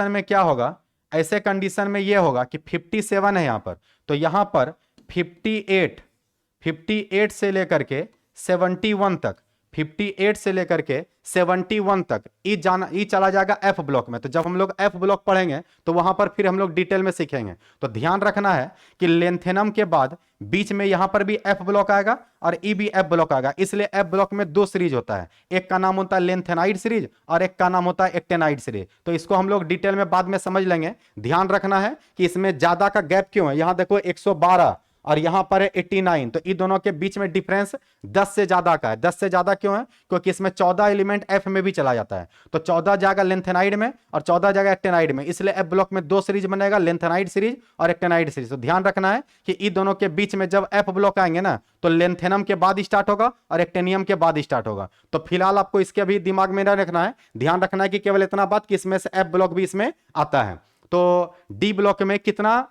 में क्या होगा? ऐसे कंडीशन में यह होगा कि 57 है यहां पर, तो यहां पर 58 से लेकर के 71 तक, 58 से लेकर के 71 तक ई चला जाएगा एफ ब्लॉक में। तो जब हम लोग एफ ब्लॉक पढ़ेंगे तो वहां पर फिर हम लोग डिटेल में सीखेंगे। तो ध्यान रखना है कि लेंथेनम के बाद बीच में यहां पर भी एफ ब्लॉक आएगा और ई भी एफ ब्लॉक आएगा। इसलिए एफ ब्लॉक में 2 सीरीज होता है, एक का नाम होता है लेंथेनाइड सीरीज और एक का नाम होता है एक्टेनाइड सीरीज। तो इसको हम लोग डिटेल में बाद में समझ लेंगे। ध्यान रखना है कि इसमें ज्यादा का गैप क्यों है। यहां देखो 112 और यहां पर है 89, तो इन दोनों के बीच में डिफरेंस 10 से ज्यादा का है। 10 से ज्यादा क्यों है? क्योंकि इसमें 14 एलिमेंट एफ में भी चला जाता है। तो 14 जाएगा लेंथेनाइड में और 14 जाएगा एक्टेनाइड में। इसलिए एफ ब्लॉक में 2 सीरीज बनेगा, लेंथेनाइड सीरीज और एक्टेनाइड सीरीज। तो ध्यान रखना है कि इन दोनों के बीच में जब एफ ब्लॉक आएंगे ना, तो लेंथेनम के बाद स्टार्ट होगा और एक्टेनियम के बाद स्टार्ट होगा। तो फिलहाल आपको इसके भी दिमाग में नहीं रखना है, ध्यान रखना है कि केवल इतना बात कि इसमें से एफ ब्लॉक भी इसमें आता है। तो डी ब्लॉक में कितना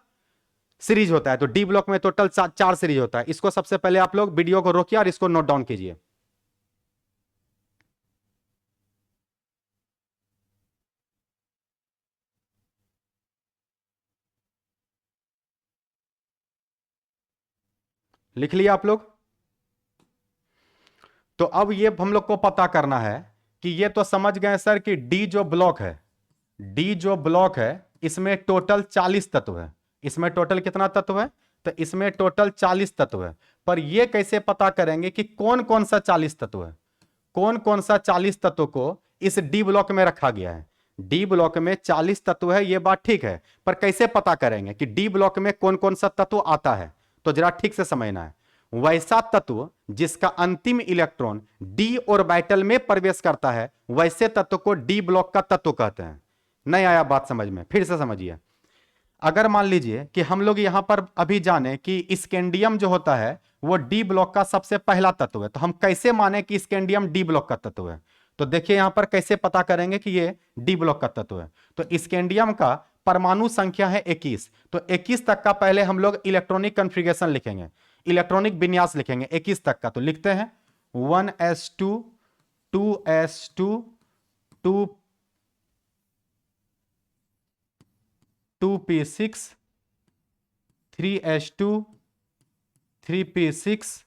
सीरीज होता है? तो डी ब्लॉक में टोटल 4 सीरीज होता है। इसको सबसे पहले आप लोग वीडियो को रोकिए और इसको नोट डाउन कीजिए। लिख लिया आप लोग? तो अब ये हम लोग को पता करना है कि ये तो समझ गए सर कि डी जो ब्लॉक है, डी जो ब्लॉक है इसमें टोटल 40 तत्व है। इसमें टोटल कितना तत्व है? तो इसमें टोटल 40 तत्व है। पर ये कैसे पता करेंगे कि कौन कौन सा 40 तत्व है? कौन कौन सा 40 तत्व को इस डी ब्लॉक में रखा गया है? डी ब्लॉक में 40 तत्व है, ये बात ठीक है, पर कैसे पता करेंगे कि डी ब्लॉक में कौन कौन सा तत्व आता है? तो जरा ठीक से समझना है। वैसा तत्व जिसका अंतिम इलेक्ट्रॉन डी ऑर्बिटल में प्रवेश करता है, वैसे तत्व को डी ब्लॉक का तत्व कहते हैं। नहीं आया बात समझ में? फिर से समझिए। अगर मान लीजिए कि हम लोग यहां पर अभी जाने कि स्कैंडियम जो होता है वो डी ब्लॉक का सबसे पहला तत्व है, तो हम कैसे माने कि स्कैंडियम डी ब्लॉक का तत्व है? तो देखिए यहां पर कैसे पता करेंगे कि ये डी ब्लॉक का तत्व है। तो स्कैंडियम का परमाणु संख्या है 21, तो 21 तक का पहले हम लोग इलेक्ट्रॉनिक कॉन्फ़िगरेशन लिखेंगे, इलेक्ट्रॉनिक विन्यास लिखेंगे 21 तक का। तो लिखते हैं 1s2 2s2 2p6 3s2 3p6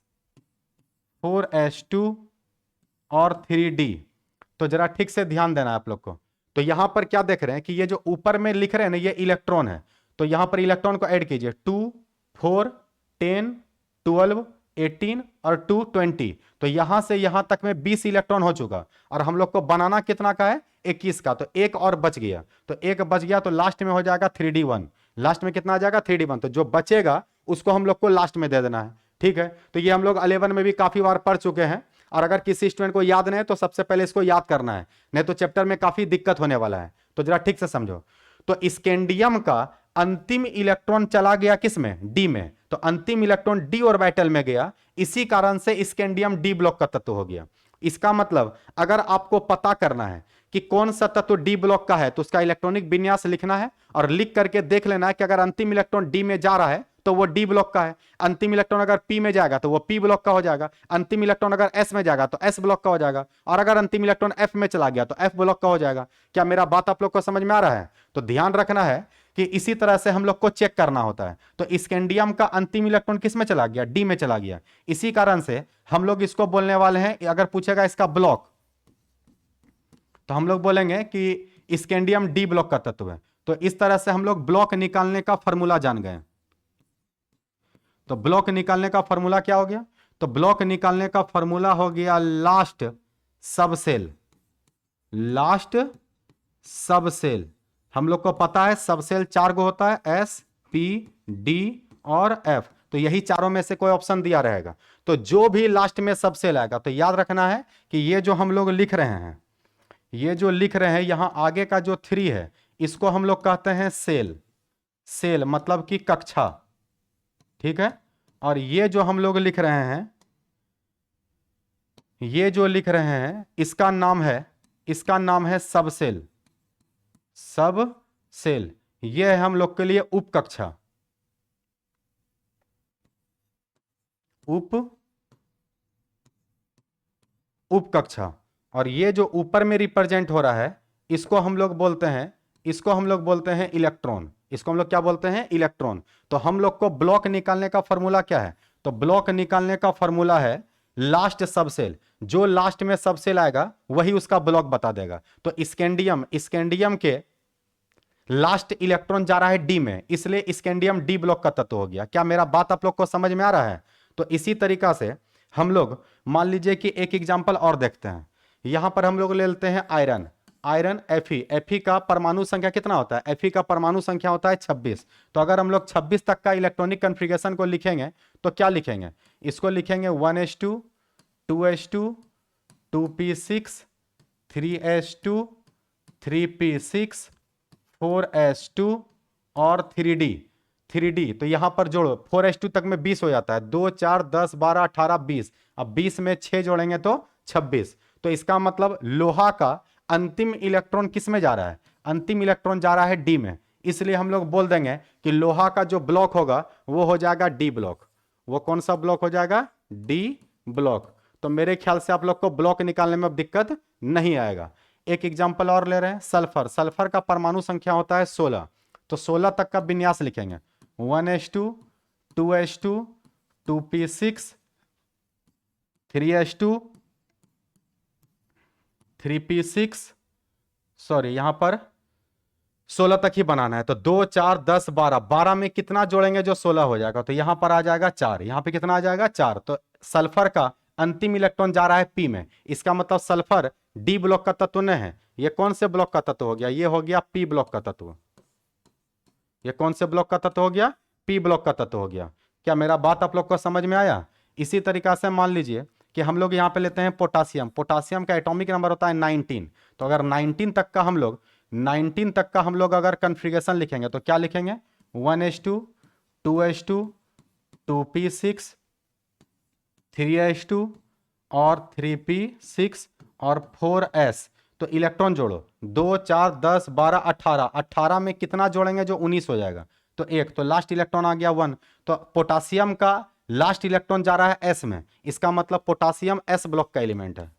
4s2 और 3d। तो जरा ठीक से ध्यान देना है आप लोग को। तो यहां पर क्या देख रहे हैं कि ये जो ऊपर में लिख रहे हैं ना, ये इलेक्ट्रॉन है। तो यहां पर इलेक्ट्रॉन को ऐड कीजिए, 2 4 10 12 18 और 2 20। तो यहां से यहां तक में 20 इलेक्ट्रॉन हो चुका, और हम लोग को बनाना कितना का है? 21 का। तो एक और बच गया, तो एक बच गया, तो लास्ट में हो जाएगा 3d1। लास्ट में कितना आ जाएगा? 3d1। तो जो बचेगा उसको हम लोग को लास्ट में दे देना है, ठीक है। तो ये हम लोग 11 में भी काफी बार पढ़ चुके हैं, और अगर किसी स्टूडेंट को याद नहीं है तो सबसे पहले इसको याद करना है, नहीं तो चैप्टर में काफी दिक्कत होने वाला है। तो जरा ठीक से समझो। तो स्कैंडियम का अंतिम इलेक्ट्रॉन चला गया किस में? डी में। तो अंतिम इलेक्ट्रॉन डी ऑर्बिटल में गया, इसी कारण से स्कैंडियम डी ब्लॉक का तत्व हो गया। इसका मतलब अगर आपको पता करना है कि कौन सा तत्व डी ब्लॉक का है, तो उसका इलेक्ट्रॉनिक विन्यास लिखना है और लिख करके देख लेना है कि अगर अंतिम इलेक्ट्रॉन डी में जा रहा है तो वो डी ब्लॉक का है, अंतिम इलेक्ट्रॉन अगर पी में जाएगा तो वो पी ब्लॉक का हो जाएगा, अंतिम इलेक्ट्रॉन अगर एस में जाएगा तो एस ब्लॉक का हो जाएगा, और अगर अंतिम इलेक्ट्रॉन एफ में चला गया तो एफ ब्लॉक का हो जाएगा। क्या मेरा बात आप लोग को समझ में आ रहा है? तो ध्यान रखना है कि इसी तरह से हम लोग को चेक करना होता है। तो स्कैंडियम का अंतिम इलेक्ट्रॉन किस में चला गया? डी में चला गया। इसी कारण से हम लोग इसको बोलने वाले हैं, अगर पूछेगा इसका ब्लॉक, तो हम लोग बोलेंगे कि स्कैंडियम डी ब्लॉक का तत्व है। तो इस तरह से हम लोग ब्लॉक निकालने का फॉर्मूला जान गए। तो ब्लॉक निकालने का फॉर्मूला क्या हो गया? तो ब्लॉक निकालने का फॉर्मूला हो गया लास्ट सब सेल। लास्ट सब सेल हम लोग को पता है, सब सेल 4 गो होता है, एस पी डी और एफ। तो यही चारों में से कोई ऑप्शन दिया रहेगा। तो जो भी लास्ट में सब सेल आएगा, तो याद रखना है कि ये जो हम लोग लिख रहे हैं, ये जो लिख रहे हैं यहां आगे का जो 3 है, इसको हम लोग कहते हैं सेल। सेल मतलब कि कक्षा, ठीक है। और ये जो हम लोग लिख रहे हैं, ये जो लिख रहे हैं इसका नाम है सब सेल। सब सेल ये है हम लोग के लिए उप कक्षा, उप कक्षा। और ये जो ऊपर में रिप्रेजेंट हो रहा है, इसको हम लोग बोलते हैं इलेक्ट्रॉन। इसको हम लोग क्या बोलते हैं? इलेक्ट्रॉन। तो हम लोग को ब्लॉक निकालने का फॉर्मूला क्या है? तो ब्लॉक निकालने का फॉर्मूला है लास्ट सब सेल। जो लास्ट में सब सेल आएगा वही उसका ब्लॉक बता देगा। तो स्कैंडियम के लास्ट इलेक्ट्रॉन जा रहा है डी में, इसलिए स्कैंडियम डी ब्लॉक का तत्व हो गया। क्या मेरा बात आप लोग को समझ में आ रहा है? तो इसी तरीका से हम लोग मान लीजिए कि एक एग्जांपल और देखते हैं। यहां पर हम लोग ले लेते हैं आयरन। आयरन Fe का परमाणु संख्या कितना होता है? Fe का परमाणु संख्या होता है 26। तो अगर हम लोग 26 तक का इलेक्ट्रॉनिक कॉन्फ़िगरेशन को लिखेंगे तो क्या लिखेंगे? इसको लिखेंगे 1s2 2s2 2p6 3s2 3p6 4s2 और 3d। तो यहां पर जोड़ो, 4s2 तक में 20 हो जाता है, 2 4 10 12 18 20। अब 20 में 6 जोड़ेंगे तो 26। तो इसका मतलब लोहा का अंतिम इलेक्ट्रॉन किस में जा रहा है? अंतिम इलेक्ट्रॉन जा रहा है डी में। इसलिए हम लोग बोल देंगे कि लोहा का जो ब्लॉक होगा वो हो जाएगा डी ब्लॉक। वो कौन सा ब्लॉक हो जाएगा? D block. तो मेरे ख्याल से आप लोग को ब्लॉक निकालने में अब दिक्कत नहीं आएगा। एक एग्जांपल और ले रहे हैं, सल्फर। सल्फर का परमाणु संख्या होता है 16। तो 16 तक का विन्यास लिखेंगे, 1s2 2s2 2p6 3s2 3p6, sorry यहां पर 16 तक ही बनाना है। तो 2 4 10 12, 12 में कितना जोड़ेंगे जो 16 हो जाएगा? तो यहां पर आ जाएगा 4, यहां पे कितना आ जाएगा? 4। तो सल्फर का अंतिम इलेक्ट्रॉन जा रहा है पी में, इसका मतलब सल्फर डी ब्लॉक का तत्व नहीं है। ये कौन से ब्लॉक का तत्व हो गया? ये हो गया पी ब्लॉक का तत्व। ये कौन से ब्लॉक का तत्व हो गया? पी ब्लॉक का तत्व हो गया। क्या मेरा बात आप लोग को समझ में आया? इसी तरीका से मान लीजिए कि हम लोग यहाँ पे लेते हैं पोटासियम। पोटासियम का एटॉमिक नंबर होता है 19। तो अगर 19 तक का हम लोग अगर कन्फिग्रेशन लिखेंगे तो क्या लिखेंगे? 1s2, 2s2, 2p6, 3s2 और 3p6 और 4s। तो इलेक्ट्रॉन जोड़ो, 2 4 10 12 18, 18 में कितना जोड़ेंगे जो 19 हो जाएगा? तो एक, तो लास्ट इलेक्ट्रॉन आ गया 1। तो पोटासियम का लास्ट इलेक्ट्रॉन जा रहा है एस में, इसका मतलब पोटासियम एस ब्लॉक का एलिमेंट है।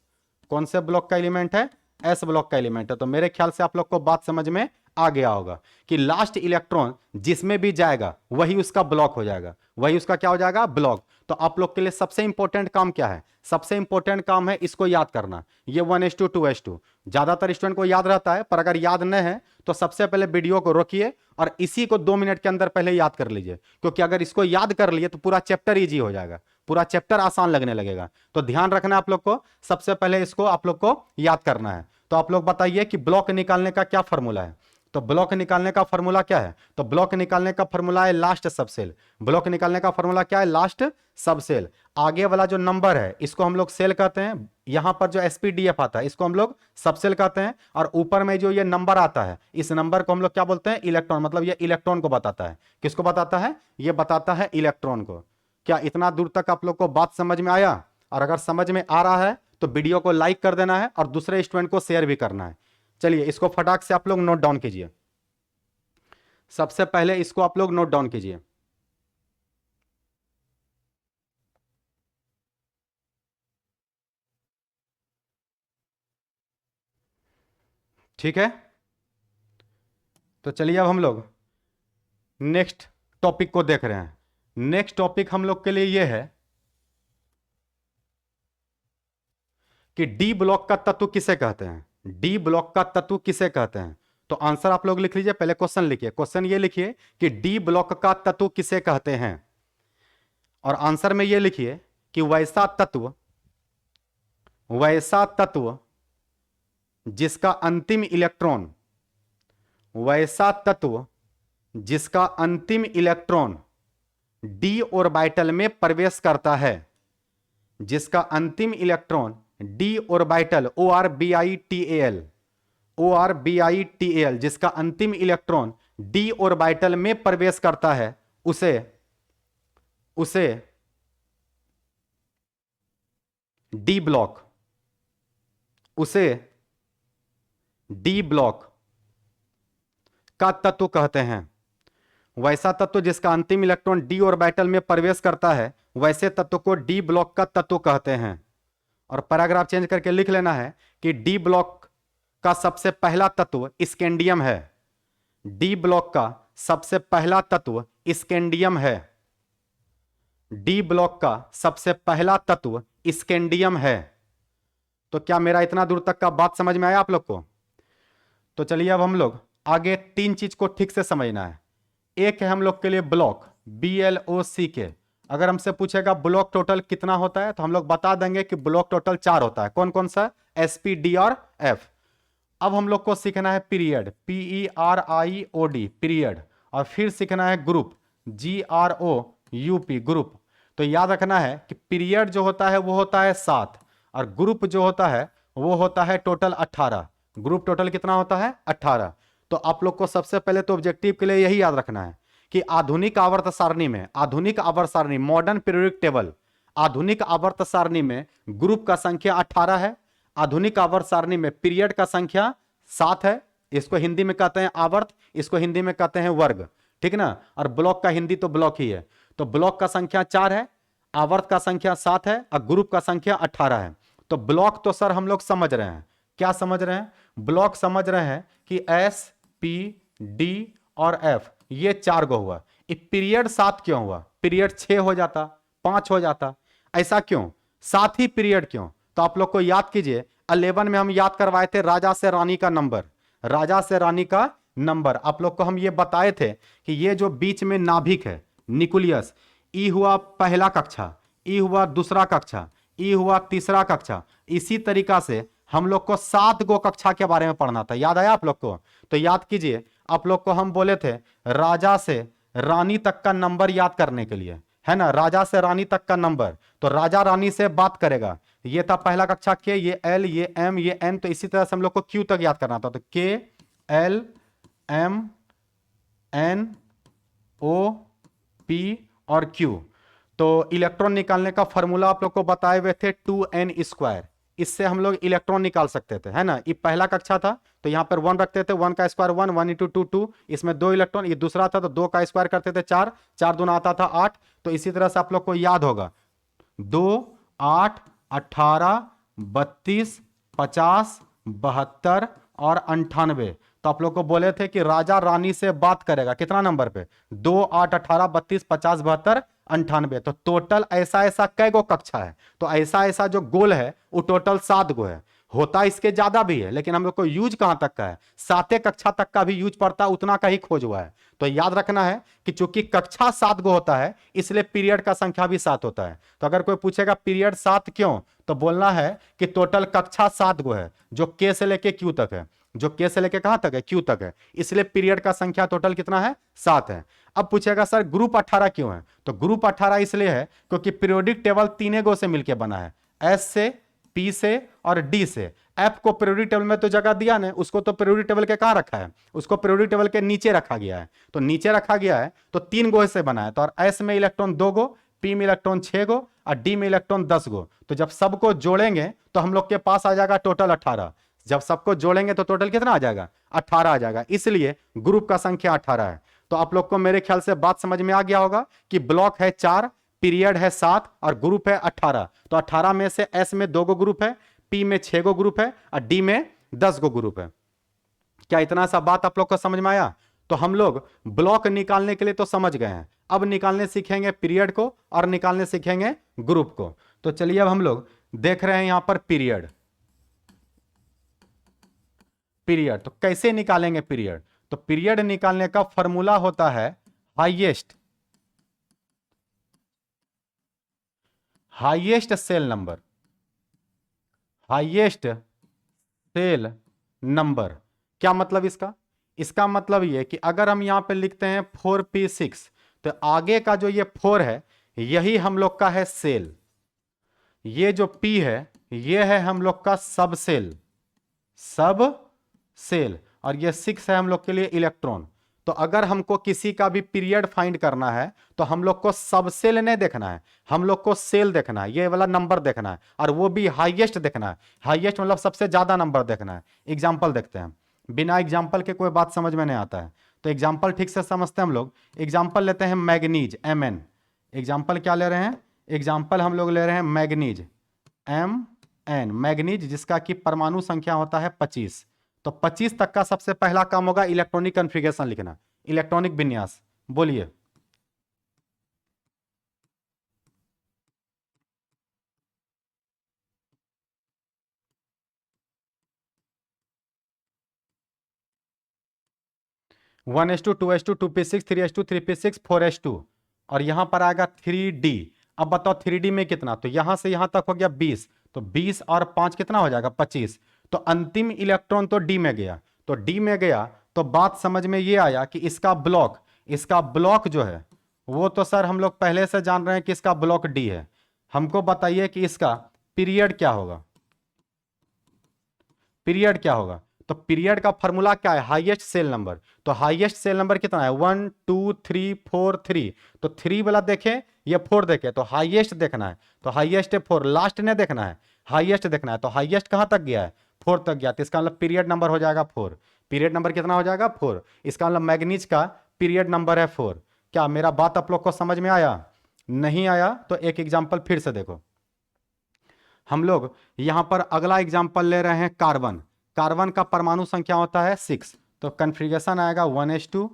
कौन से ब्लॉक का एलिमेंट है? एस ब्लॉक का एलिमेंट है। तो मेरे ख्याल से आप लोग को बात समझ में आ गया होगा कि लास्ट इलेक्ट्रॉन जिसमें भी जाएगा वही उसका ब्लॉक हो जाएगा, वही उसका क्या हो जाएगा? ब्लॉक। तो आप लोग के लिए सबसे इंपॉर्टेंट काम क्या है? सबसे इंपॉर्टेंट काम है इसको याद करना। ये 1s2 2s2 ज्यादातर स्टूडेंट को याद रहता है, पर अगर याद नहीं है तो सबसे पहले वीडियो को रोकिए और इसी को 2 मिनट के अंदर पहले याद कर लीजिए, क्योंकि अगर इसको याद कर लिए तो पूरा चैप्टर इजी हो जाएगा, पूरा चैप्टर आसान लगने लगेगा। तो ध्यान रखना आप लोग को, सबसे पहले इसको आप लोग को याद करना है। तो आप लोग बताइए कि ब्लॉक निकालने का क्या फॉर्मूला है? तो ब्लॉक निकालने का फॉर्मूला क्या है? तो ब्लॉक निकालने का फॉर्मूला है लास्ट सबसेल। ब्लॉक निकालने का फॉर्मूला क्या है? Last subshell. आगे वाला जो नंबर है इसको हम लोग सेल कहते हैं, यहां पर जो एसपीडीएफ आता है इसको हम लोग सबसेल कहते हैं, और ऊपर में जो ये नंबर आता है इस नंबर को हम लोग क्या बोलते हैं? इलेक्ट्रॉन। मतलब ये इलेक्ट्रॉन को बताता है। किसको बताता है? ये बताता है इलेक्ट्रॉन को। क्या इतना दूर तक आप लोग को बात समझ में आया? और अगर समझ में आ रहा है तो वीडियो को लाइक कर देना है और दूसरे स्टूडेंट को शेयर भी करना है। चलिए इसको फटाक से आप लोग नोट डाउन कीजिए। सबसे पहले इसको आप लोग नोट डाउन कीजिए। ठीक है, तो चलिए अब हम लोग नेक्स्ट टॉपिक को देख रहे हैं। नेक्स्ट टॉपिक हम लोग के लिए यह है कि डी ब्लॉक का तत्व किसे कहते हैं? डी ब्लॉक का तत्व किसे कहते हैं? तो आंसर आप लोग लिख लीजिए, पहले क्वेश्चन लिखिए। क्वेश्चन ये लिखिए कि डी ब्लॉक का तत्व किसे कहते हैं, और आंसर में ये लिखिए कि वैसा तत्व जिसका अंतिम इलेक्ट्रॉन, वैसा तत्व जिसका अंतिम इलेक्ट्रॉन डी ऑर्बिटल में प्रवेश करता है, जिसका अंतिम इलेक्ट्रॉन डी ऑर्बिटल ORBITAL, जिसका अंतिम इलेक्ट्रॉन डी ऑर्बिटल में प्रवेश करता है, उसे डी ब्लॉक का तत्व कहते हैं। वैसा तत्व जिसका अंतिम इलेक्ट्रॉन डी ऑर्बिटल में प्रवेश करता है, वैसे तत्व को डी ब्लॉक का तत्व कहते हैं। और पैराग्राफ चेंज करके लिख लेना है कि डी ब्लॉक का सबसे पहला तत्व स्कैंडियम है। डी ब्लॉक का सबसे पहला तत्व स्कैंडियम है। डी ब्लॉक का सबसे पहला तत्व स्कैंडियम है। तो क्या मेरा इतना दूर तक का बात समझ में आया आप लोग को? तो चलिए अब हम लोग आगे 3 चीज को ठीक से समझना है। एक है हम लोग के लिए ब्लॉक, BLOCK। अगर हमसे पूछेगा ब्लॉक टोटल कितना होता है तो हम लोग बता देंगे कि ब्लॉक टोटल 4 होता है। कौन कौन सा? SP, D और F। अब हम लोग को सीखना है पीरियड, PERIOD, पीरियड। और फिर सीखना है ग्रुप, GROUP, ग्रुप। तो याद रखना है कि पीरियड जो होता है वो होता है 7, और ग्रुप जो होता है वो होता है टोटल 18। ग्रुप टोटल कितना होता है? 18। तो आप लोग को सबसे पहले तो ऑब्जेक्टिव के लिए यही याद रखना है कि आधुनिक आवर्त सारणी में, आधुनिक आवर्त सारणी, मॉडर्न पीरियोडिक टेबल, आधुनिक आवर्त सारणी में ग्रुप का संख्या 18 है। आधुनिक आवर्त सारणी में पीरियड का संख्या 7 है। इसको हिंदी में कहते हैं आवर्त, इसको हिंदी में कहते हैं वर्ग, ठीक ना। और ब्लॉक का हिंदी तो ब्लॉक ही है। तो ब्लॉक का संख्या 4 है, आवर्त का संख्या 7 है और ग्रुप का संख्या 18 है। तो ब्लॉक तो सर हम लोग समझ रहे हैं। क्या समझ रहे हैं? ब्लॉक समझ रहे हैं कि S, P, D और F ये 4 गो हुआ। पीरियड 7 क्यों हुआ? पीरियड 6 हो जाता, 5 हो जाता, ऐसा क्यों? 7 ही पीरियड क्यों? तो आप लोग को याद कीजिए, 11 में हम याद करवाए थे राजा से रानी का नंबर, राजा से रानी का नंबर। आप लोग को हम ये बताए थे कि ये जो बीच में नाभिक है, न्यूक्लियस, ई हुआ पहला कक्षा, ई हुआ दूसरा कक्षा, ई हुआ तीसरा कक्षा। इसी तरीका से हम लोग को 7 गो कक्षा के बारे में पढ़ना था, याद आया आप लोग को? तो याद कीजिए, आप लोग को हम बोले थे राजा से रानी तक का नंबर याद करने के लिए, है ना, राजा से रानी तक का नंबर। तो राजा रानी से बात करेगा, ये था पहला कक्षा के, ये एल, ये एम, ये एन। तो इसी तरह से हम लोग को क्यू तक याद करना था, तो K L M N O P और क्यू। तो इलेक्ट्रॉन निकालने का फॉर्मूला आप लोग को बताए हुए थे 2n²। इससे हम लोग इलेक्ट्रॉन निकाल सकते थे, है ना। ये पहला कक्षा था तो यहां पर 1 रखते थे, 1 का स्क्वायर 1, 1 इंटू 2 2, इसमें 2 इलेक्ट्रॉन। ये दूसरा था तो 2 का स्क्वायर करते थे 4, 4 दूना आता था 8। तो इसी तरह से आप लोग को याद होगा 2 8 18 32 50 72 और 98। तो आप लोग को बोले थे कि राजा रानी से बात करेगा कितना नंबर पे? 2 8 18 32 50 72 98। तो टोटल ऐसा ऐसा कै गो कक्षा है? तो ऐसा ऐसा जो गोल है वो टोटल 7 गो है। होता इसके ज्यादा भी है, लेकिन हम लोग को यूज कहां तक का है? 7 कक्षा तक का भी यूज पड़ता, उतना का ही खोज हुआ है। तो याद रखना है कि चूंकि कक्षा 7 गो होता है इसलिए पीरियड का संख्या भी 7 होता है। तो अगर कोई पूछेगा पीरियड 7 क्यों, तो बोलना है कि टोटल कक्षा 7 गो है, जो के से लेके क्यू तक है, जो के से लेके कहां तक है? क्यू तक है। इसलिए पीरियड का संख्या टोटल कितना है? 7 है। अब पूछेगा सर ग्रुप 18 क्यों है? तो ग्रुप 18 इसलिए है क्योंकि पीरियोडिक टेबल 3 गो से मिलकर बना है, एस से, पी से और डी से। एफ को पीरियोडिक टेबल में तो जगह दिया नहीं, उसको तो पीरियोडिक टेबल के कहां रखा है? उसको पीरियोडिक टेबल के नीचे रखा गया है। तो नीचे रखा गया है तो 3 गो से बना है। तो और एस में इलेक्ट्रॉन 2 गो, पी में इलेक्ट्रॉन 6 गो और डी में इलेक्ट्रॉन 10 गो। तो जब सबको जोड़ेंगे तो हम लोग के पास आ जाएगा टोटल 18। जब सबको जोड़ेंगे तो टोटल कितना आ जाएगा? 18 आ जाएगा। इसलिए ग्रुप का संख्या 18 है। तो आप लोग को मेरे ख्याल से बात समझ में आ गया होगा कि ब्लॉक है 4, पीरियड है 7 और ग्रुप है 18। तो 18 में से एस में 2 गो ग्रुप है, पी में 6 गो ग्रुप है और डी में 10 गो ग्रुप है। क्या इतना सा बात आप लोग को समझ में आया? तो हम लोग ब्लॉक निकालने के लिए तो समझ गए हैं, अब निकालने सीखेंगे पीरियड को और निकालने सीखेंगे ग्रुप को। तो चलिए अब हम लोग देख रहे हैं यहां पर पीरियड। पीरियड तो कैसे निकालेंगे पीरियड? तो पीरियड निकालने का फॉर्मूला होता है highest shell number, highest shell number. क्या मतलब इसका? इसका मतलब ये कि अगर हम यहां पे लिखते हैं 4p6, तो आगे का जो ये 4 है यही हम लोग का है सेल, ये जो p है ये है हम लोग का सब सेल, सब सेल, और ये 6 है हम लोग के लिए इलेक्ट्रॉन। तो अगर हमको किसी का भी पीरियड फाइंड करना है तो हम लोग को सब सेल नहीं देखना है, हम लोग को सेल देखना है, ये वाला नंबर देखना है, और वो भी हाईएस्ट देखना है। हाईएस्ट मतलब सबसे ज्यादा नंबर देखना है। एग्जाम्पल देखते हैं, बिना एग्जाम्पल के कोई बात समझ में नहीं आता है। तो एग्जाम्पल ठीक से समझते हैं हम लोग। एग्जाम्पल लेते हैं मैग्नीज, Mn। एग्जाम्पल क्या ले रहे हैं? एग्जाम्पल हम लोग ले रहे हैं मैग्नीज, Mn, मैग्नीज, जिसका कि परमाणु संख्या होता है 25। तो 25 तक का सबसे पहला काम होगा इलेक्ट्रॉनिक कॉन्फ़िगरेशन लिखना, इलेक्ट्रॉनिक विन्यास। बोलिए। One s two, two s two, 2p6, 3s2, 3p6, 4s2, और यहां पर आएगा 3d। अब बताओ 3d में कितना? तो यहां से यहां तक हो गया 20, तो 20 और 5 कितना हो जाएगा? 25। तो अंतिम इलेक्ट्रॉन तो डी में गया, तो डी में गया तो बात समझ में ये आया कि इसका ब्लॉक जो है वो तो सर हम लोग पहले से जान रहे हैं कि इसका ब्लॉक डी है। हमको बताइए कि इसका पीरियड क्या होगा? पीरियड क्या होगा? तो पीरियड का फॉर्मूला क्या है? Highest shell number. तो हाईएस्ट सेल नंबर कितना है? 1 2 3 4 3। तो 3 वाला देखे या 4 देखे? तो हाईएस्ट देखना है, तो हाईएस्ट है 4, लास्ट नहीं देखना है, हाईएस्ट देखना है। तो हाईएस्ट कहां तक गया है? 4 तक गया, तो इसका मतलब पीरियड नंबर हो जाएगा 4। पीरियड नंबर कितना हो जाएगा? 4। इसका मतलब मैग्नीज का पीरियड नंबर है 4। क्या मेरा बात आप लोग को समझ में आया? नहीं आया तो एक एग्जाम्पल फिर से देखो। हम लोग यहां पर अगला एग्जाम्पल ले रहे हैं कार्बन। कार्बन का परमाणु संख्या होता है 6। तो कन्फिग्रेशन आएगा 1s2,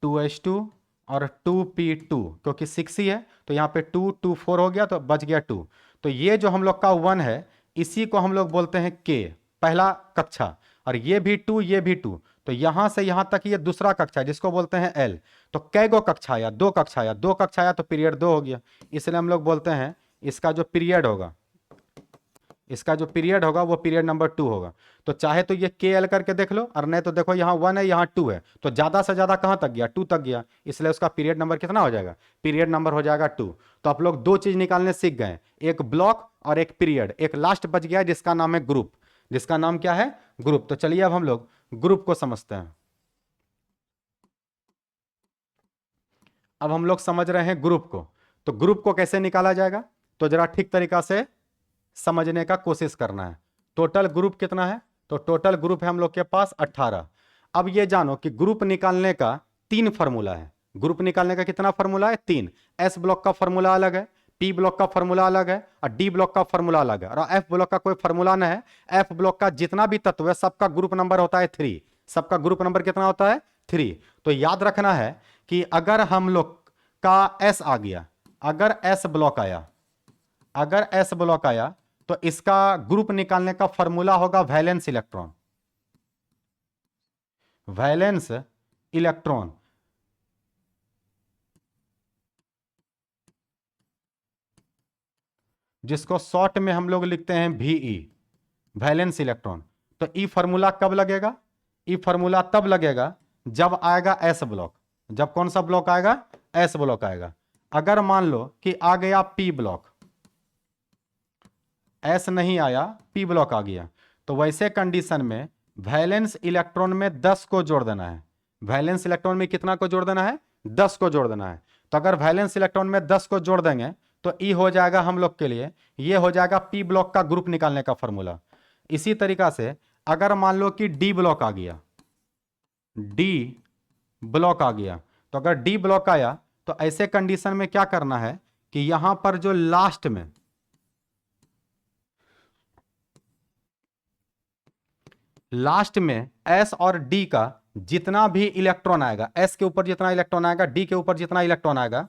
2s2 और 2p2, क्योंकि 6 ही है तो यहाँ पे 2 2 4 हो गया तो बच गया 2। तो ये जो हम लोग का 1 है इसी को हम लोग बोलते हैं k, पहला कक्षा, और ये भी 2, ये भी 2। तो यहां से यहां तक ये दूसरा कक्षा है जिसको बोलते हैं l। तो कै गो कक्षा आया? 2 कक्षा आया, 2 कक्षा आया तो पीरियड 2 हो गया। इसलिए हम लोग बोलते हैं इसका जो पीरियड होगा इसका जो पीरियड होगा वो पीरियड नंबर 2 होगा। तो चाहे तो ये के एल करके देख लो, और नहीं तो देखो यहाँ 1 है यहाँ 2 है, तो ज्यादा से ज्यादा कहाँ तक गया, 2 तक गया, इसलिए उसका पीरियड नंबर कितना हो जाएगा, पीरियड नंबर हो जाएगा 2। तो आप लोग दो चीज निकालने सीख गए, एक ब्लॉक और एक पीरियड। एक लास्ट बच गया जिसका नाम है ग्रुप, जिसका नाम क्या है, ग्रुप। तो चलिए अब हम लोग ग्रुप को समझते हैं। अब हम लोग समझ रहे हैं ग्रुप को, तो ग्रुप को कैसे निकाला जाएगा, तो जरा ठीक तरीका से समझने का कोशिश करना है। टोटल ग्रुप कितना है, तो टोटल ग्रुप है हम लोग के पास 18। अब ये जानो कि ग्रुप निकालने का 3 फार्मूला है। ग्रुप निकालने का कितना फार्मूला है, 3। एस ब्लॉक का फार्मूला अलग है, पी ब्लॉक का फार्मूला अलग है, और डी ब्लॉक का फार्मूला अलग है, और एफ ब्लॉक का कोई फार्मूला नहीं है। एफ ब्लॉक का जितना भी तत्व है सबका ग्रुप नंबर होता है 3। सबका ग्रुप नंबर कितना होता है, 3। तो याद रखना है कि अगर हम लोग का एस आ गया, अगर एस ब्लॉक आया, अगर एस ब्लॉक आया, तो इसका ग्रुप निकालने का फॉर्मूला होगा वैलेंस इलेक्ट्रॉन। वैलेंस इलेक्ट्रॉन, जिसको शॉर्ट में हम लोग लिखते हैं VE, वैलेंस इलेक्ट्रॉन। तो ई फॉर्मूला कब लगेगा, ई फॉर्मूला तब लगेगा जब आएगा एस ब्लॉक। जब कौन सा ब्लॉक आएगा, एस ब्लॉक आएगा। अगर मान लो कि आ गया पी ब्लॉक, एस नहीं आया, पी ब्लॉक आ गया, तो वैसे कंडीशन में वैलेंस इलेक्ट्रॉन में 10 को जोड़ देना है। वैलेंस इलेक्ट्रॉन में कितना को जोड़ देना है, 10 को जोड़ देना है। तो अगर वैलेंस इलेक्ट्रॉन में 10 को जोड़ देंगे तो ई हो जाएगा हम लोग के लिए, ये हो जाएगा पी ब्लॉक का ग्रुप निकालने का फॉर्मूला। इसी तरीका से अगर मान लो कि डी ब्लॉक आ गया, डी ब्लॉक आ गया, तो अगर डी ब्लॉक आया तो ऐसे कंडीशन में क्या करना है कि यहां पर जो लास्ट में एस और डी का जितना भी इलेक्ट्रॉन आएगा, एस के ऊपर जितना इलेक्ट्रॉन आएगा, डी के ऊपर जितना इलेक्ट्रॉन आएगा,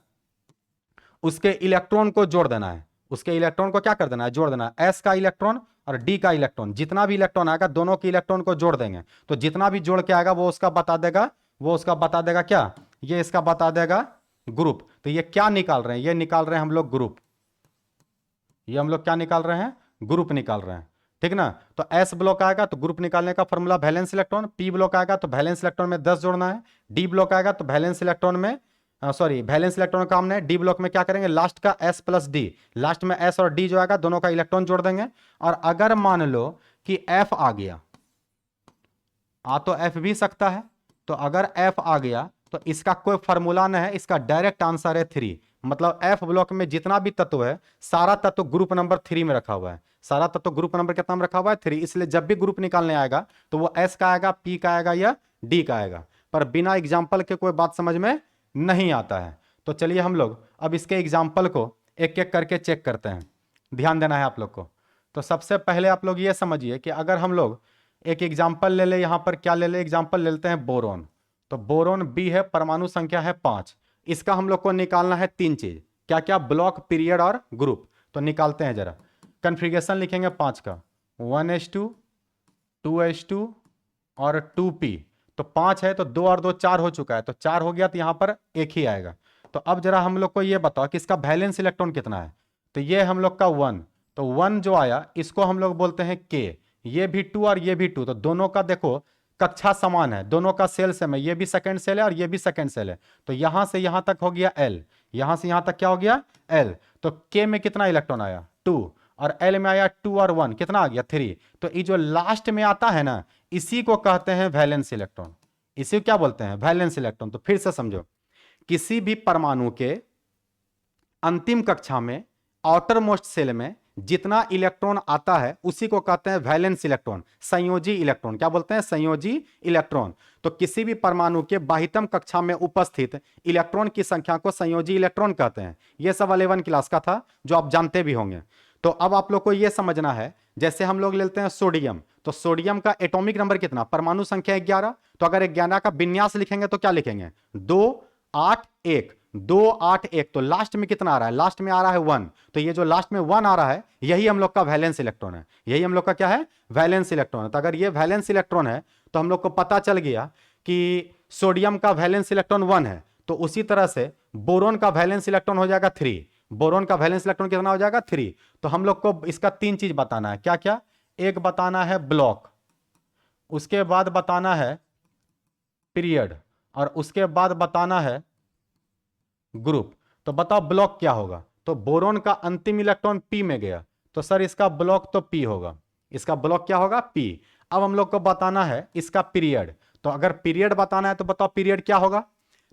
उसके इलेक्ट्रॉन को जोड़ देना है। उसके इलेक्ट्रॉन को क्या कर देना है, जोड़ देना है। एस का इलेक्ट्रॉन और डी का इलेक्ट्रॉन, जितना भी इलेक्ट्रॉन आएगा दोनों के इलेक्ट्रॉन को जोड़ देंगे। तो जितना भी जोड़ के आएगा वो उसका बता देगा, वो उसका बता देगा क्या, ये इसका बता देगा ग्रुप। तो ये क्या निकाल रहे हैं, ये निकाल रहे हैं हम लोग ग्रुप। ये हम लोग क्या निकाल रहे हैं, ग्रुप निकाल रहे हैं, ठीक ना। तो एस ब्लॉक आएगा तो ग्रुप निकालने का formula valence electron, P block आएगा तो वैलेंस इलेक्ट्रॉन में 10 जोड़ना है, डी ब्लॉक आएगा तो वैलेंस इलेक्ट्रॉन में वैलेंस इलेक्ट्रॉन का हमने डी ब्लॉक में क्या करेंगे, लास्ट का एस प्लस डी, लास्ट में एस और डी जो आएगा दोनों का इलेक्ट्रॉन जोड़ देंगे। और अगर मान लो कि एफ आ गया, आ तो एफ भी सकता है, तो अगर एफ आ गया तो इसका कोई फार्मूला नहीं है, इसका डायरेक्ट आंसर है 3। मतलब एफ ब्लॉक में जितना भी तत्व है सारा तत्व ग्रुप नंबर 3 में रखा हुआ है। सारा तत्व ग्रुप नंबर कितना में रखा हुआ है, 3। इसलिए जब भी ग्रुप निकालने आएगा तो वो एस का आएगा, पी का आएगा या डी का आएगा। पर बिना एग्जाम्पल के कोई बात समझ में नहीं आता है। तो चलिए हम लोग अब इसके एग्जाम्पल को एक एक करके चेक करते हैं, ध्यान देना है आप लोग को। तो सबसे पहले आप लोग ये समझिए कि अगर हम लोग एक एग्जाम्पल ले ले, यहां पर क्या ले ले, एग्जाम्पल ले लेते हैं बोरोन। तो बोरोन बी है, परमाणु संख्या है 5। इसका हम लोग को निकालना है 3 चीज, क्या क्या, ब्लॉक, पीरियड और ग्रुप। तो निकालते हैं जरा। कन्फिगरेशन लिखेंगे 5 का, 1s2, 2s2 और 2p। तो 5 है तो 2 और 2 4 हो चुका है, तो 4 हो गया, तो यहां पर एक ही आएगा। तो अब जरा हम लोग को ये बताओ कि इसका वैलेंस इलेक्ट्रॉन कितना है। तो ये हम लोग का 1, तो 1 जो आया इसको हम लोग बोलते हैं k। ये भी 2 और ये भी 2, तो दोनों का देखो कक्षा समान है, दोनों का सेल सेम है, ये भी सेकंड सेल है और ये भी सेकंड सेल है। तो यहां से यहां तक हो गया L, यहां से यहां तक क्या हो गया L। तो K में कितना इलेक्ट्रॉन आया, 2, और L में आया 2 और 1, कितना आ गया 3। तो ये जो लास्ट में आता है ना, इसी को कहते हैं वैलेंस इलेक्ट्रॉन। इसी को क्या बोलते हैं, वैलेंस इलेक्ट्रॉन। तो फिर से समझो, किसी भी परमाणु के अंतिम कक्षा में आउटर मोस्ट सेल में जितना इलेक्ट्रॉन आता है उसी को कहते हैं वैलेंस इलेक्ट्रॉन, संयोजी इलेक्ट्रॉन। क्या बोलते हैं, संयोजी इलेक्ट्रॉन। तो किसी भी परमाणु के बाह्यतम कक्षा में उपस्थित इलेक्ट्रॉन की संख्या को संयोजी इलेक्ट्रॉन कहते हैं। यह सब 11 क्लास का था जो आप जानते भी होंगे। तो अब आप लोग को यह समझना है, जैसे हम लोग लेते हैं सोडियम, तो सोडियम का एटॉमिक नंबर कितना, परमाणु संख्या 11। तो अगर 11 का विन्यास लिखेंगे तो क्या लिखेंगे, 2 8 1, 2 8 1। तो लास्ट में कितना आ रहा है, लास्ट में आ रहा है 1। तो ये जो लास्ट में 1 आ रहा है यही हम लोग का वैलेंस इलेक्ट्रॉन है, यही हम लोग का क्या है, वैलेंस इलेक्ट्रॉन है। तो अगर ये वैलेंस इलेक्ट्रॉन है तो हम लोग को पता चल गया कि सोडियम का वैलेंस इलेक्ट्रॉन 1 है। तो उसी तरह से बोरोन का वैलेंस इलेक्ट्रॉन हो जाएगा 3, बोरोन का वैलेंस इलेक्ट्रॉन कितना हो जाएगा 3। तो हम लोग को इसका 3 चीज बताना है, क्या क्या? एक बताना है ब्लॉक, उसके बाद बताना है पीरियड, और उसके बाद बताना है ग्रुप। तो बताओ ब्लॉक क्या होगा? तो बोरोन का अंतिम इलेक्ट्रॉन पी में गया, तो सर इसका ब्लॉक तो पी होगा, इसका ब्लॉक क्या होगा? पी। अब हम लोग को बताना है इसका पीरियड। तो अगर पीरियड बताना है तो बताओ पीरियड क्या होगा?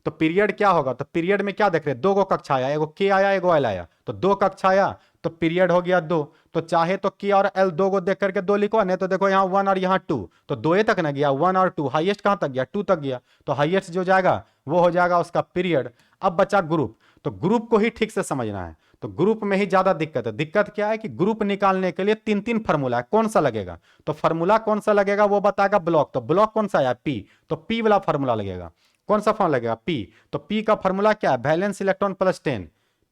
तो पीरियड क्या होगा? तो पीरियड में क्या देख रहे हैं, दो गो कक्षा आया, एगो के आया एगो एल आया, तो दो कक्षा आया तो पीरियड हो गया 2। तो चाहे तो के और एल दो गो देख करके 2 लिखो, नहीं तो देखो यहाँ 1 और यहाँ 2, तो 2 तक ना गया, 1 और 2, हाईएस्ट कहां तक गया? 2 तक गया। तो हाईएस्ट जो जाएगा वो हो जाएगा उसका पीरियड। अब बचा ग्रुप, तो ग्रुप को ही ठीक से समझना है। तो ग्रुप में ही ज्यादा दिक्कत है। दिक्कत क्या है कि ग्रुप निकालने के लिए 3 फार्मूला है, कौन सा लगेगा? तो फार्मूला कौन सा लगेगा वो बताएगा ब्लॉक। तो ब्लॉक कौन सा आया? पी, तो पी वाला फार्मूला लगेगा। कौन सा फॉर्मूला लगेगा? पी। तो पी का फार्मूला क्या है? Valence electron plus 10।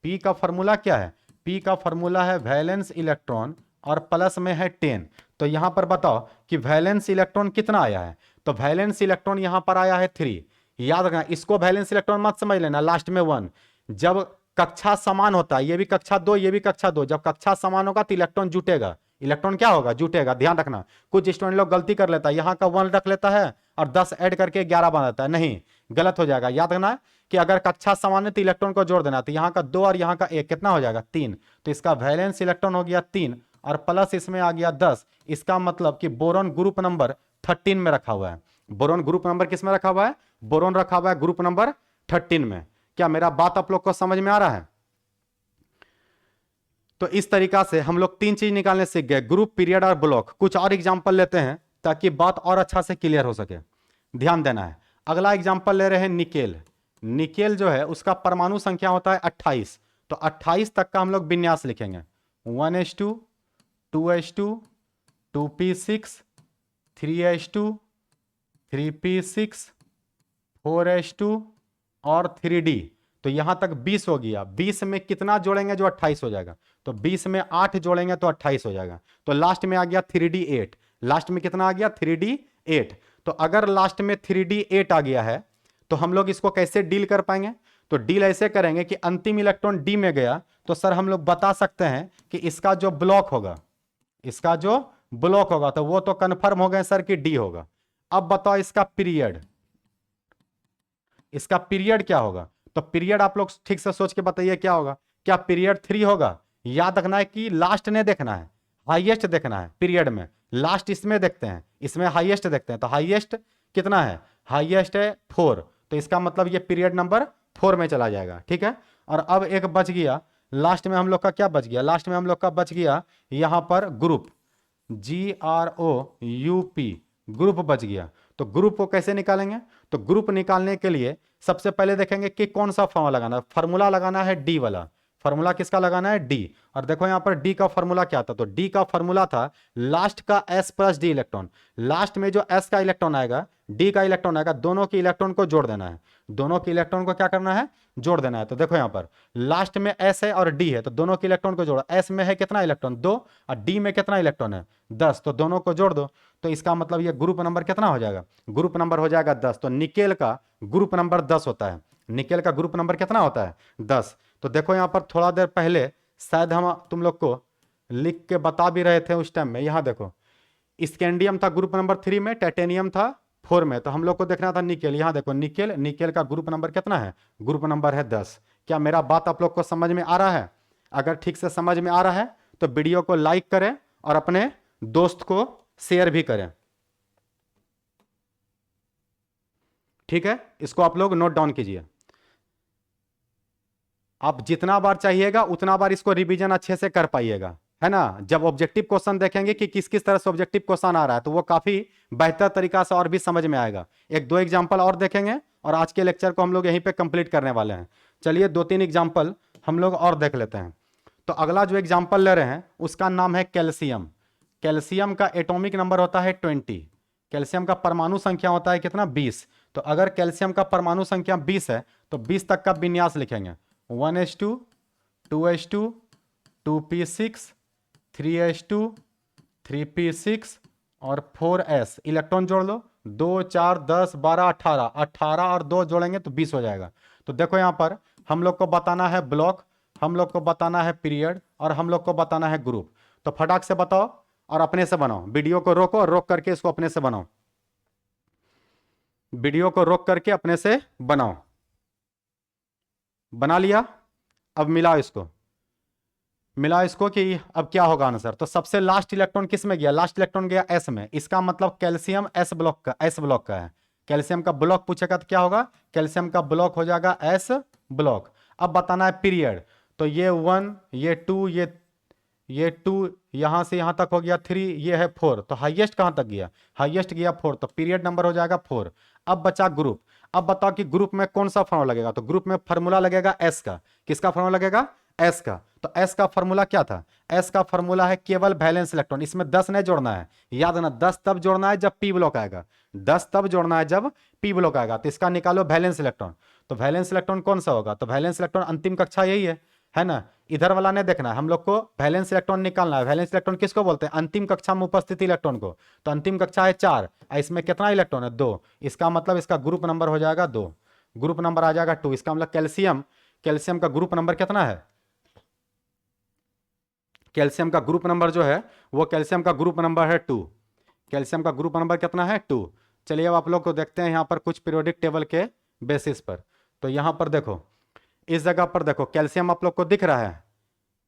पी का फार्मूला क्या है? पी का फार्मूला है वैलेंस इलेक्ट्रॉन और प्लस में है 10। तो यहां पर बताओ कि वैलेंस इलेक्ट्रॉन कितना आया है? तो वैलेंस इलेक्ट्रॉन यहां पर आया है 3। याद रखना, इसको वैलेंस इलेक्ट्रॉन मत समझ लेना, लास्ट में 1। जब कक्षा समान होता है, ये भी कक्षा 2 ये भी कक्षा 2, जब कक्षा समान होगा तो इलेक्ट्रॉन जुटेगा। इलेक्ट्रॉन क्या होगा? जुटेगा। ध्यान रखना, कुछ स्टूडेंट लोग गलती कर लेता है, यहां का 1 रख लेता है और 10 ऐड करके 11 बना देता है, नहीं, गलत हो जाएगा। याद रखना कि अगर कक्षा समान है तो इलेक्ट्रॉन को जोड़ देना, तो यहाँ का 2 और यहाँ का 1 कितना हो जाएगा? 3। तो इसका वैलेंस इलेक्ट्रॉन हो गया 3 और प्लस इसमें आ गया 10। इसका मतलब कि बोरॉन ग्रुप नंबर 13 में रखा हुआ है। बोरॉन ग्रुप नंबर किस में रखा हुआ है? बोरॉन रखा हुआ है ग्रुप नंबर 13 में। क्या मेरा बात आप लोग को समझ में आ रहा है? तो इस तरीका से हम लोग 3 चीज निकालने सीख गए, ग्रुप, पीरियड और ब्लॉक। कुछ और एग्जांपल लेते हैं ताकि बात और अच्छा से क्लियर हो सके, ध्यान देना है। अगला एग्जांपल ले रहे हैं निकेल। निकेल जो है उसका परमाणु संख्या होता है 28। तो 28 तक का हम लोग विन्यास लिखेंगे, 1s2, 2s2, 2p6, 3s2, 3p6, 4s2 और 3d। तो यहां तक 20 हो गया। 20 में कितना जोड़ेंगे जो 28 हो जाएगा? तो 20 में 8 जोड़ेंगे तो 28 हो जाएगा। तो लास्ट में आ गया 3d8। लास्ट में कितना आ गया? 3d8। तो अगर लास्ट में 3d8 आ गया है तो हम लोग इसको कैसे डील कर पाएंगे? तो डील ऐसे करेंगे कि अंतिम इलेक्ट्रॉन डी में गया तो सर हम लोग बता सकते हैं कि इसका जो ब्लॉक होगा, इसका जो ब्लॉक होगा तो वो तो कंफर्म हो गए सर कि डी होगा। अब बताओ इसका पीरियड, इसका पीरियड क्या होगा? तो पीरियड आप लोग ठीक से सोच के बताइए क्या होगा? क्या पीरियड 3 होगा? याद रखना है कि लास्ट ने देखना है, हाईएस्ट देखना है पीरियड में। लास्ट इसमें देखते हैं, इसमें हाईएस्ट देखते हैं। तो हाईएस्ट कितना है? हाईएस्ट है 4। तो इसका मतलब ये पीरियड नंबर 4 में चला जाएगा, ठीक है। और अब एक बच गया, लास्ट में हम लोग का क्या बच गया? लास्ट में हम लोग का बच गया यहां पर ग्रुप, GROUP, ग्रुप बच गया। तो ग्रुप को कैसे निकालेंगे? तो ग्रुप निकालने के लिए सबसे पहले देखेंगे कि कौन सा फॉर्मूला लगाना है। फॉर्मूला लगाना है डी वाला। फॉर्मूला किसका लगाना है? डी। और देखो यहां पर डी का फॉर्मूला क्या था? तो डी का फॉर्मूला था लास्ट का s plus D electron. Last में जो s का इलेक्ट्रॉन आएगा, डी का इलेक्ट्रॉन आएगा, दोनों के इलेक्ट्रॉन को जोड़ देना है। दोनों के इलेक्ट्रॉन को क्या करना है? जोड़ देना है। तो देखो यहां पर लास्ट में s है और d है, तो दोनों के इलेक्ट्रॉन को जोड़ो। s में है कितना इलेक्ट्रॉन? 2, और d में कितना इलेक्ट्रॉन है? 10। तो दोनों को जोड़ दो। तो इसका मतलब ये ग्रुप नंबर कितना हो जाएगा? ग्रुप नंबर हो जाएगा 10। तो निकेल का ग्रुप नंबर 10 होता है। निकेल का ग्रुप नंबर कितना होता है? 10। तो देखो यहां पर थोड़ा देर पहले शायद हम तुम लोग को लिख के बता भी रहे थे उस टाइम में। यहां देखो स्कैंडियम था ग्रुप नंबर 3 में, टाइटेनियम था 4 में, तो हम लोग को देखना था निकेल। यहां देखो निकेल, निकेल का ग्रुप नंबर कितना है? ग्रुप नंबर है 10। क्या मेरा बात आप लोग को समझ में आ रहा है? अगर ठीक से समझ में आ रहा है तो वीडियो को लाइक करें और अपने दोस्त को शेयर भी करें, ठीक है। इसको आप लोग नोट डाउन कीजिए। आप जितना बार चाहिएगा उतना बार इसको रिवीजन अच्छे से कर पाइएगा, है ना। जब ऑब्जेक्टिव क्वेश्चन देखेंगे कि किस किस तरह से ऑब्जेक्टिव क्वेश्चन आ रहा है तो वो काफी बेहतर तरीका से और भी समझ में आएगा। एक दो एग्जांपल और देखेंगे और आज के लेक्चर को हम लोग यहीं पे कंप्लीट करने वाले हैं। चलिए 2-3 एग्जांपल हम लोग और देख लेते हैं। तो अगला जो एग्जाम्पल ले रहे हैं उसका नाम है कैल्शियम। कैल्शियम का एटॉमिक नंबर होता है 20। कैल्शियम का परमाणु संख्या होता है कितना? 20। तो अगर कैल्शियम का परमाणु संख्या 20 है तो 20 तक का विन्यास लिखेंगे, 1s2, 2s2, 2p6, 3s2, 3p6 और 4s। इलेक्ट्रॉन जोड़ लो, 2, 4, 10, 12, 18। 18 और 2 जोड़ेंगे तो 20 हो जाएगा। तो देखो यहां पर हम लोग को बताना है ब्लॉक। हम लोग को बताना है पीरियड और हम लोग को बताना है ग्रुप। तो फटाक से बताओ और अपने से बनाओ। वीडियो को रोको और रोक करके इसको अपने से बनाओ। वीडियो को रोक करके अपने से बनाओ। बना लिया? अब मिलाओ इसको, मिलाओ इसको कि अब क्या होगा आंसर। तो सबसे लास्ट इलेक्ट्रॉन किस में गया? लास्ट इलेक्ट्रॉन गया एस में। इसका मतलब कैल्शियम एस ब्लॉक का, एस ब्लॉक का है। कैल्शियम का ब्लॉक पूछेगा तो क्या होगा? कैल्शियम का ब्लॉक हो जाएगा एस ब्लॉक। अब बताना है पीरियड। तो ये 1, ये 2, ये 2, यहां से यहां तक हो गया 3, ये है 4। तो हाईएस्ट कहां तक गया? हाईएस्ट गया 4, तो पीरियड नंबर हो जाएगा 4। अब बचा ग्रुप। अब बताओ कि ग्रुप में कौन सा फॉर्मूला लगेगा? तो ग्रुप में फॉर्मूला लगेगा एस का। किसका फॉर्मूला लगेगा? एस का। तो एस का फॉर्मूला क्या था? एस का फॉर्मूला है केवल वैलेंस इलेक्ट्रॉन। इसमें 10 नहीं जोड़ना है, याद है ना? 10 तब जोड़ना है जब पी ब्लॉक आएगा। 10 तब जोड़ना है जब पी ब्लॉक आएगा। तो इसका निकालो वैलेंस इलेक्ट्रॉन। तो वैलेंस इलेक्ट्रॉन कौन सा होगा? तो वैलेंस इलेक्ट्रॉन अंतिम कक्षा यही है ना? इधर वाला नहीं देखना है, हम लोग को वैलेंस इलेक्ट्रॉन निकालना है। वैलेंस इलेक्ट्रॉन किसको बोलते हैं? अंतिम कक्षा में उपस्थित इलेक्ट्रॉन को। तो अंतिम कक्षा है 4, इसमें कितना इलेक्ट्रॉन है? 2। इसका मतलब इसका ग्रुप नंबर हो जाएगा 2, ग्रुप नंबर आ जाएगा 2। इसका मतलब कैल्शियम, कैल्शियम का ग्रुप नंबर कितना है? कैल्शियम का ग्रुप नंबर जो है वो कैल्शियम का ग्रुप नंबर है 2। कैल्शियम का ग्रुप नंबर कितना है? 2। चलिए अब आप लोग को देखते हैं यहाँ पर कुछ पीरियोडिक टेबल के बेसिस पर। तो यहाँ पर देखो, इस जगह पर देखो कैल्शियम आप लोग को दिख रहा है।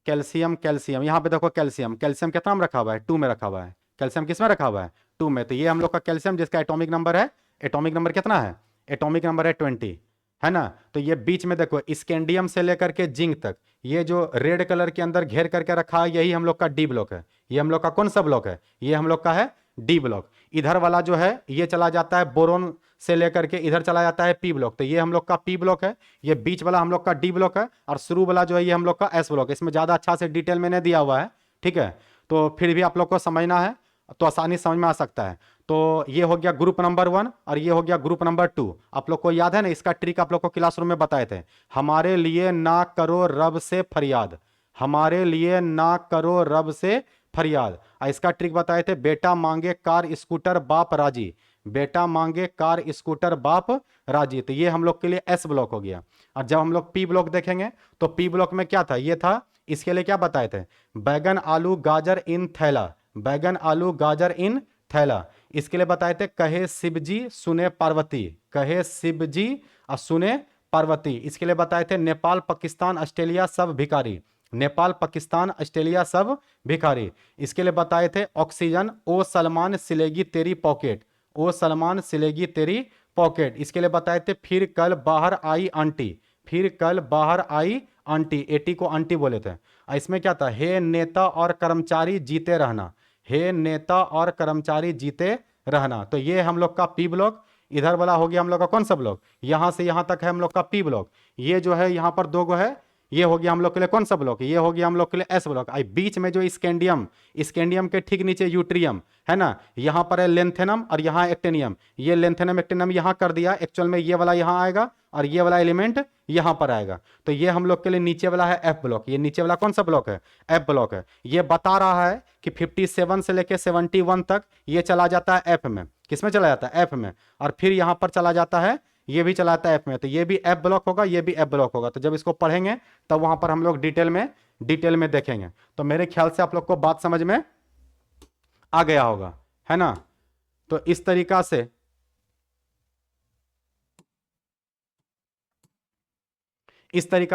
कैल्शियम, कैल्शियम यहाँ पे देखो कैल्शियम, कैल्शियम कितना में रखा हुआ है? 2 में रखा हुआ है। कैल्शियम किस में रखा हुआ है? 2 में। तो ये हम लोग का कैल्शियम जिसका एटॉमिक नंबर है, एटॉमिक नंबर कितना है? एटॉमिक नंबर है 20, है ना? तो ये बीच में देखो स्कैंडियम से लेकर के जिंक तक, ये जो रेड कलर के अंदर घेर करके रखा है यही हम लोग का डी ब्लॉक है। ये हम लोग का कौन सा ब्लॉक है? ये हम लोग का है डी ब्लॉक। इधर वाला जो है ये चला जाता है बोरोन से लेकर के इधर चला जाता है पी ब्लॉक। तो ये हम लोग का पी ब्लॉक है, ये बीच वाला हम लोग का डी ब्लॉक है, और शुरू वाला जो है ये हम लोग का एस ब्लॉक है। इसमें ज्यादा अच्छा से डिटेल में नहीं दिया हुआ है, ठीक है? तो फिर भी आप लोग को समझना है तो आसानी समझ में आ सकता है। तो ये हो गया ग्रुप नंबर 1 और ये हो गया ग्रुप नंबर 2। आप लोग को याद है ना, इसका ट्रिक आप लोग को क्लासरूम में बताए थे। हमारे लिए ना करो रब से फरियाद, हमारे लिए ना करो रब से फरियाद। इसका ट्रिक बताए थे, बेटा मांगे कार स्कूटर बाप राजी, बेटा मांगे कार स्कूटर बाप राजी। तो ये हम लोग के लिए एस ब्लॉक हो गया। और जब हम लोग पी ब्लॉक देखेंगे तो पी ब्लॉक में क्या था? ये था, इसके लिए क्या बताए थे? बैगन आलू गाजर इन थैला, बैगन आलू गाजर इन थैला। इसके लिए बताए थे कहे शिव जी सुने पार्वती, कहे शिव जी और सुने पार्वती। इसके लिए बताए थे नेपाल पाकिस्तान ऑस्ट्रेलिया सब भिखारी, नेपाल पाकिस्तान ऑस्ट्रेलिया सब भिखारी। इसके लिए बताए थे ऑक्सीजन ओ सलमान सिलेगी तेरी पॉकेट, ओ सलमान सिलेगी तेरी पॉकेट। इसके लिए बताए थे फिर कल बाहर आई आंटी, फिर कल बाहर आई आंटी, एटी को आंटी बोले थे। इसमें क्या था? हे नेता और कर्मचारी जीते रहना, हे नेता और कर्मचारी जीते रहना। तो ये हम लोग का पी ब्लॉक। इधर वाला हो गया हम लोग का कौन सा ब्लॉक? यहां से यहां तक है हम लोग का पी ब्लॉक। ये जो है यहां पर 2 गो है, ये हो गया हम लोग के लिए कौन सा ब्लॉक? ये हो गया हम लोग के लिए एस ब्लॉक। बीच में जो स्कैंडियम, स्कैंडियम के ठीक नीचे यूट्रियम है ना, यहां पर है लेंथेनम और यहां एक्टेनियम। ये लेंथेनम एक्टेनियम यहां कर दिया, एक्चुअल में ये वाला यहां आएगा और ये वाला एलिमेंट यहां पर आएगा। तो ये हम लोग के लिए नीचे वाला है एफ ब्लॉक। ये नीचे वाला कौन सा ब्लॉक है? एफ ब्लॉक है। ये बता रहा है कि 57 से लेके 71 तक ये चला जाता है एफ में। किसमें चला जाता है? एफ में। और फिर यहां पर चला जाता है, ये भी चलाता है एफ में। तो ये भी एफ ब्लॉक होगा, ये भी एफ ब्लॉक होगा। तो जब इसको पढ़ेंगे तब वहां पर हम लोग डिटेल में देखेंगे। तो मेरे ख्याल से आप लोग को बात समझ में आ गया होगा, है ना? तो इस तरीका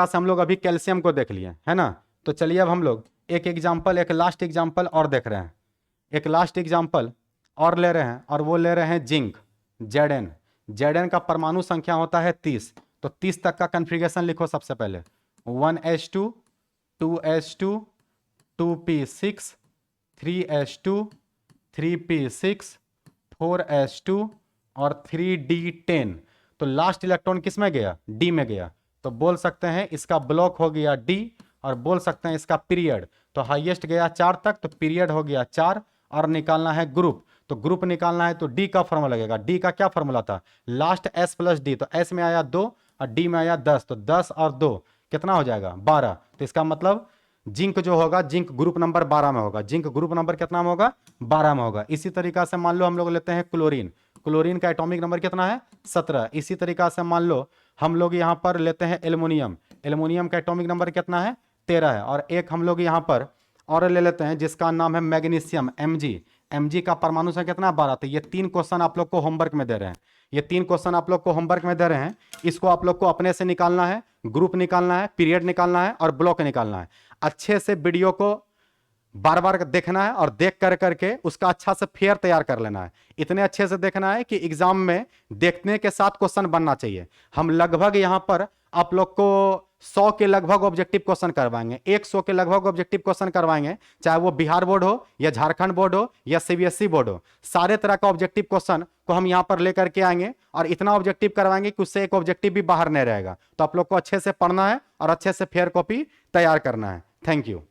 से हम लोग अभी कैल्शियम को देख लिए, है ना? तो चलिए अब हम लोग एक एग्जाम्पल, एक लास्ट एग्जाम्पल और देख रहे हैं। एक लास्ट एग्जाम्पल और ले रहे हैं, और वो ले रहे हैं जिंक, Zn। Zn का परमाणु संख्या होता है 30। तो 30 तक का कन्फिग्रेशन लिखो सबसे पहले। 1s2, 2s2, 2p6, 3s2, 3p6, 4s2 और 3d10। तो लास्ट इलेक्ट्रॉन किस में गया? डी में गया। तो बोल सकते हैं इसका ब्लॉक हो गया डी, और बोल सकते हैं इसका पीरियड। तो हाईएस्ट गया 4 तक, तो पीरियड हो गया 4। और निकालना है ग्रुप। तो ग्रुप निकालना है तो डी का फॉर्मूला लगेगा। डी का क्या फॉर्मूला था? Last S plus D. तो एस में आया 2 और डी में आया 10। तो 10 और 2 कितना हो जाएगा? 12। तो इसका मतलब जिंक जो होगा, जिंक ग्रुप नंबर 12 में होगा। जिंक ग्रुप नंबर कितना में होगा? 12 में होगा। इसी तरीका से मान लो हम लोग लेते हैं क्लोरीन। क्लोरीन का एटॉमिक नंबर कितना है? 17। इसी तरीका से मान लो हम लोग यहाँ पर लेते हैं एल्युमिनियम। एल्युमिनियम का एटॉमिक नंबर कितना है? 13 है। और एक हम लोग यहाँ पर और ले लेते हैं जिसका नाम है मैग्नीशियम, Mg। Mg का परमाणु संख्या कितना? 12। तो ये 3 क्वेश्चन आप लोग को होमवर्क में दे रहे हैं, ये 3 क्वेश्चन आप लोग को होमवर्क में दे रहे हैं। इसको आप लोग को अपने से निकालना है, ग्रुप निकालना है, पीरियड निकालना है और ब्लॉक निकालना है। अच्छे से वीडियो को बार बार देखना है और देख कर करके उसका अच्छा से फेयर तैयार कर लेना है। इतने अच्छे से देखना है कि एग्जाम में देखने के साथ क्वेश्चन बनना चाहिए। हम लगभग यहां पर आप लोग को 100 के लगभग ऑब्जेक्टिव क्वेश्चन करवाएंगे, 100 के लगभग ऑब्जेक्टिव क्वेश्चन करवाएंगे, चाहे वो बिहार बोर्ड हो या झारखंड बोर्ड हो या सीबीएसई बोर्ड हो। सारे तरह का ऑब्जेक्टिव क्वेश्चन को हम यहां पर लेकर के आएंगे और इतना ऑब्जेक्टिव करवाएंगे कि उससे एक ऑब्जेक्टिव भी बाहर नहीं रहेगा। तो आप लोग को अच्छे से पढ़ना है और अच्छे से फेयर कॉपी तैयार करना है। Thank you.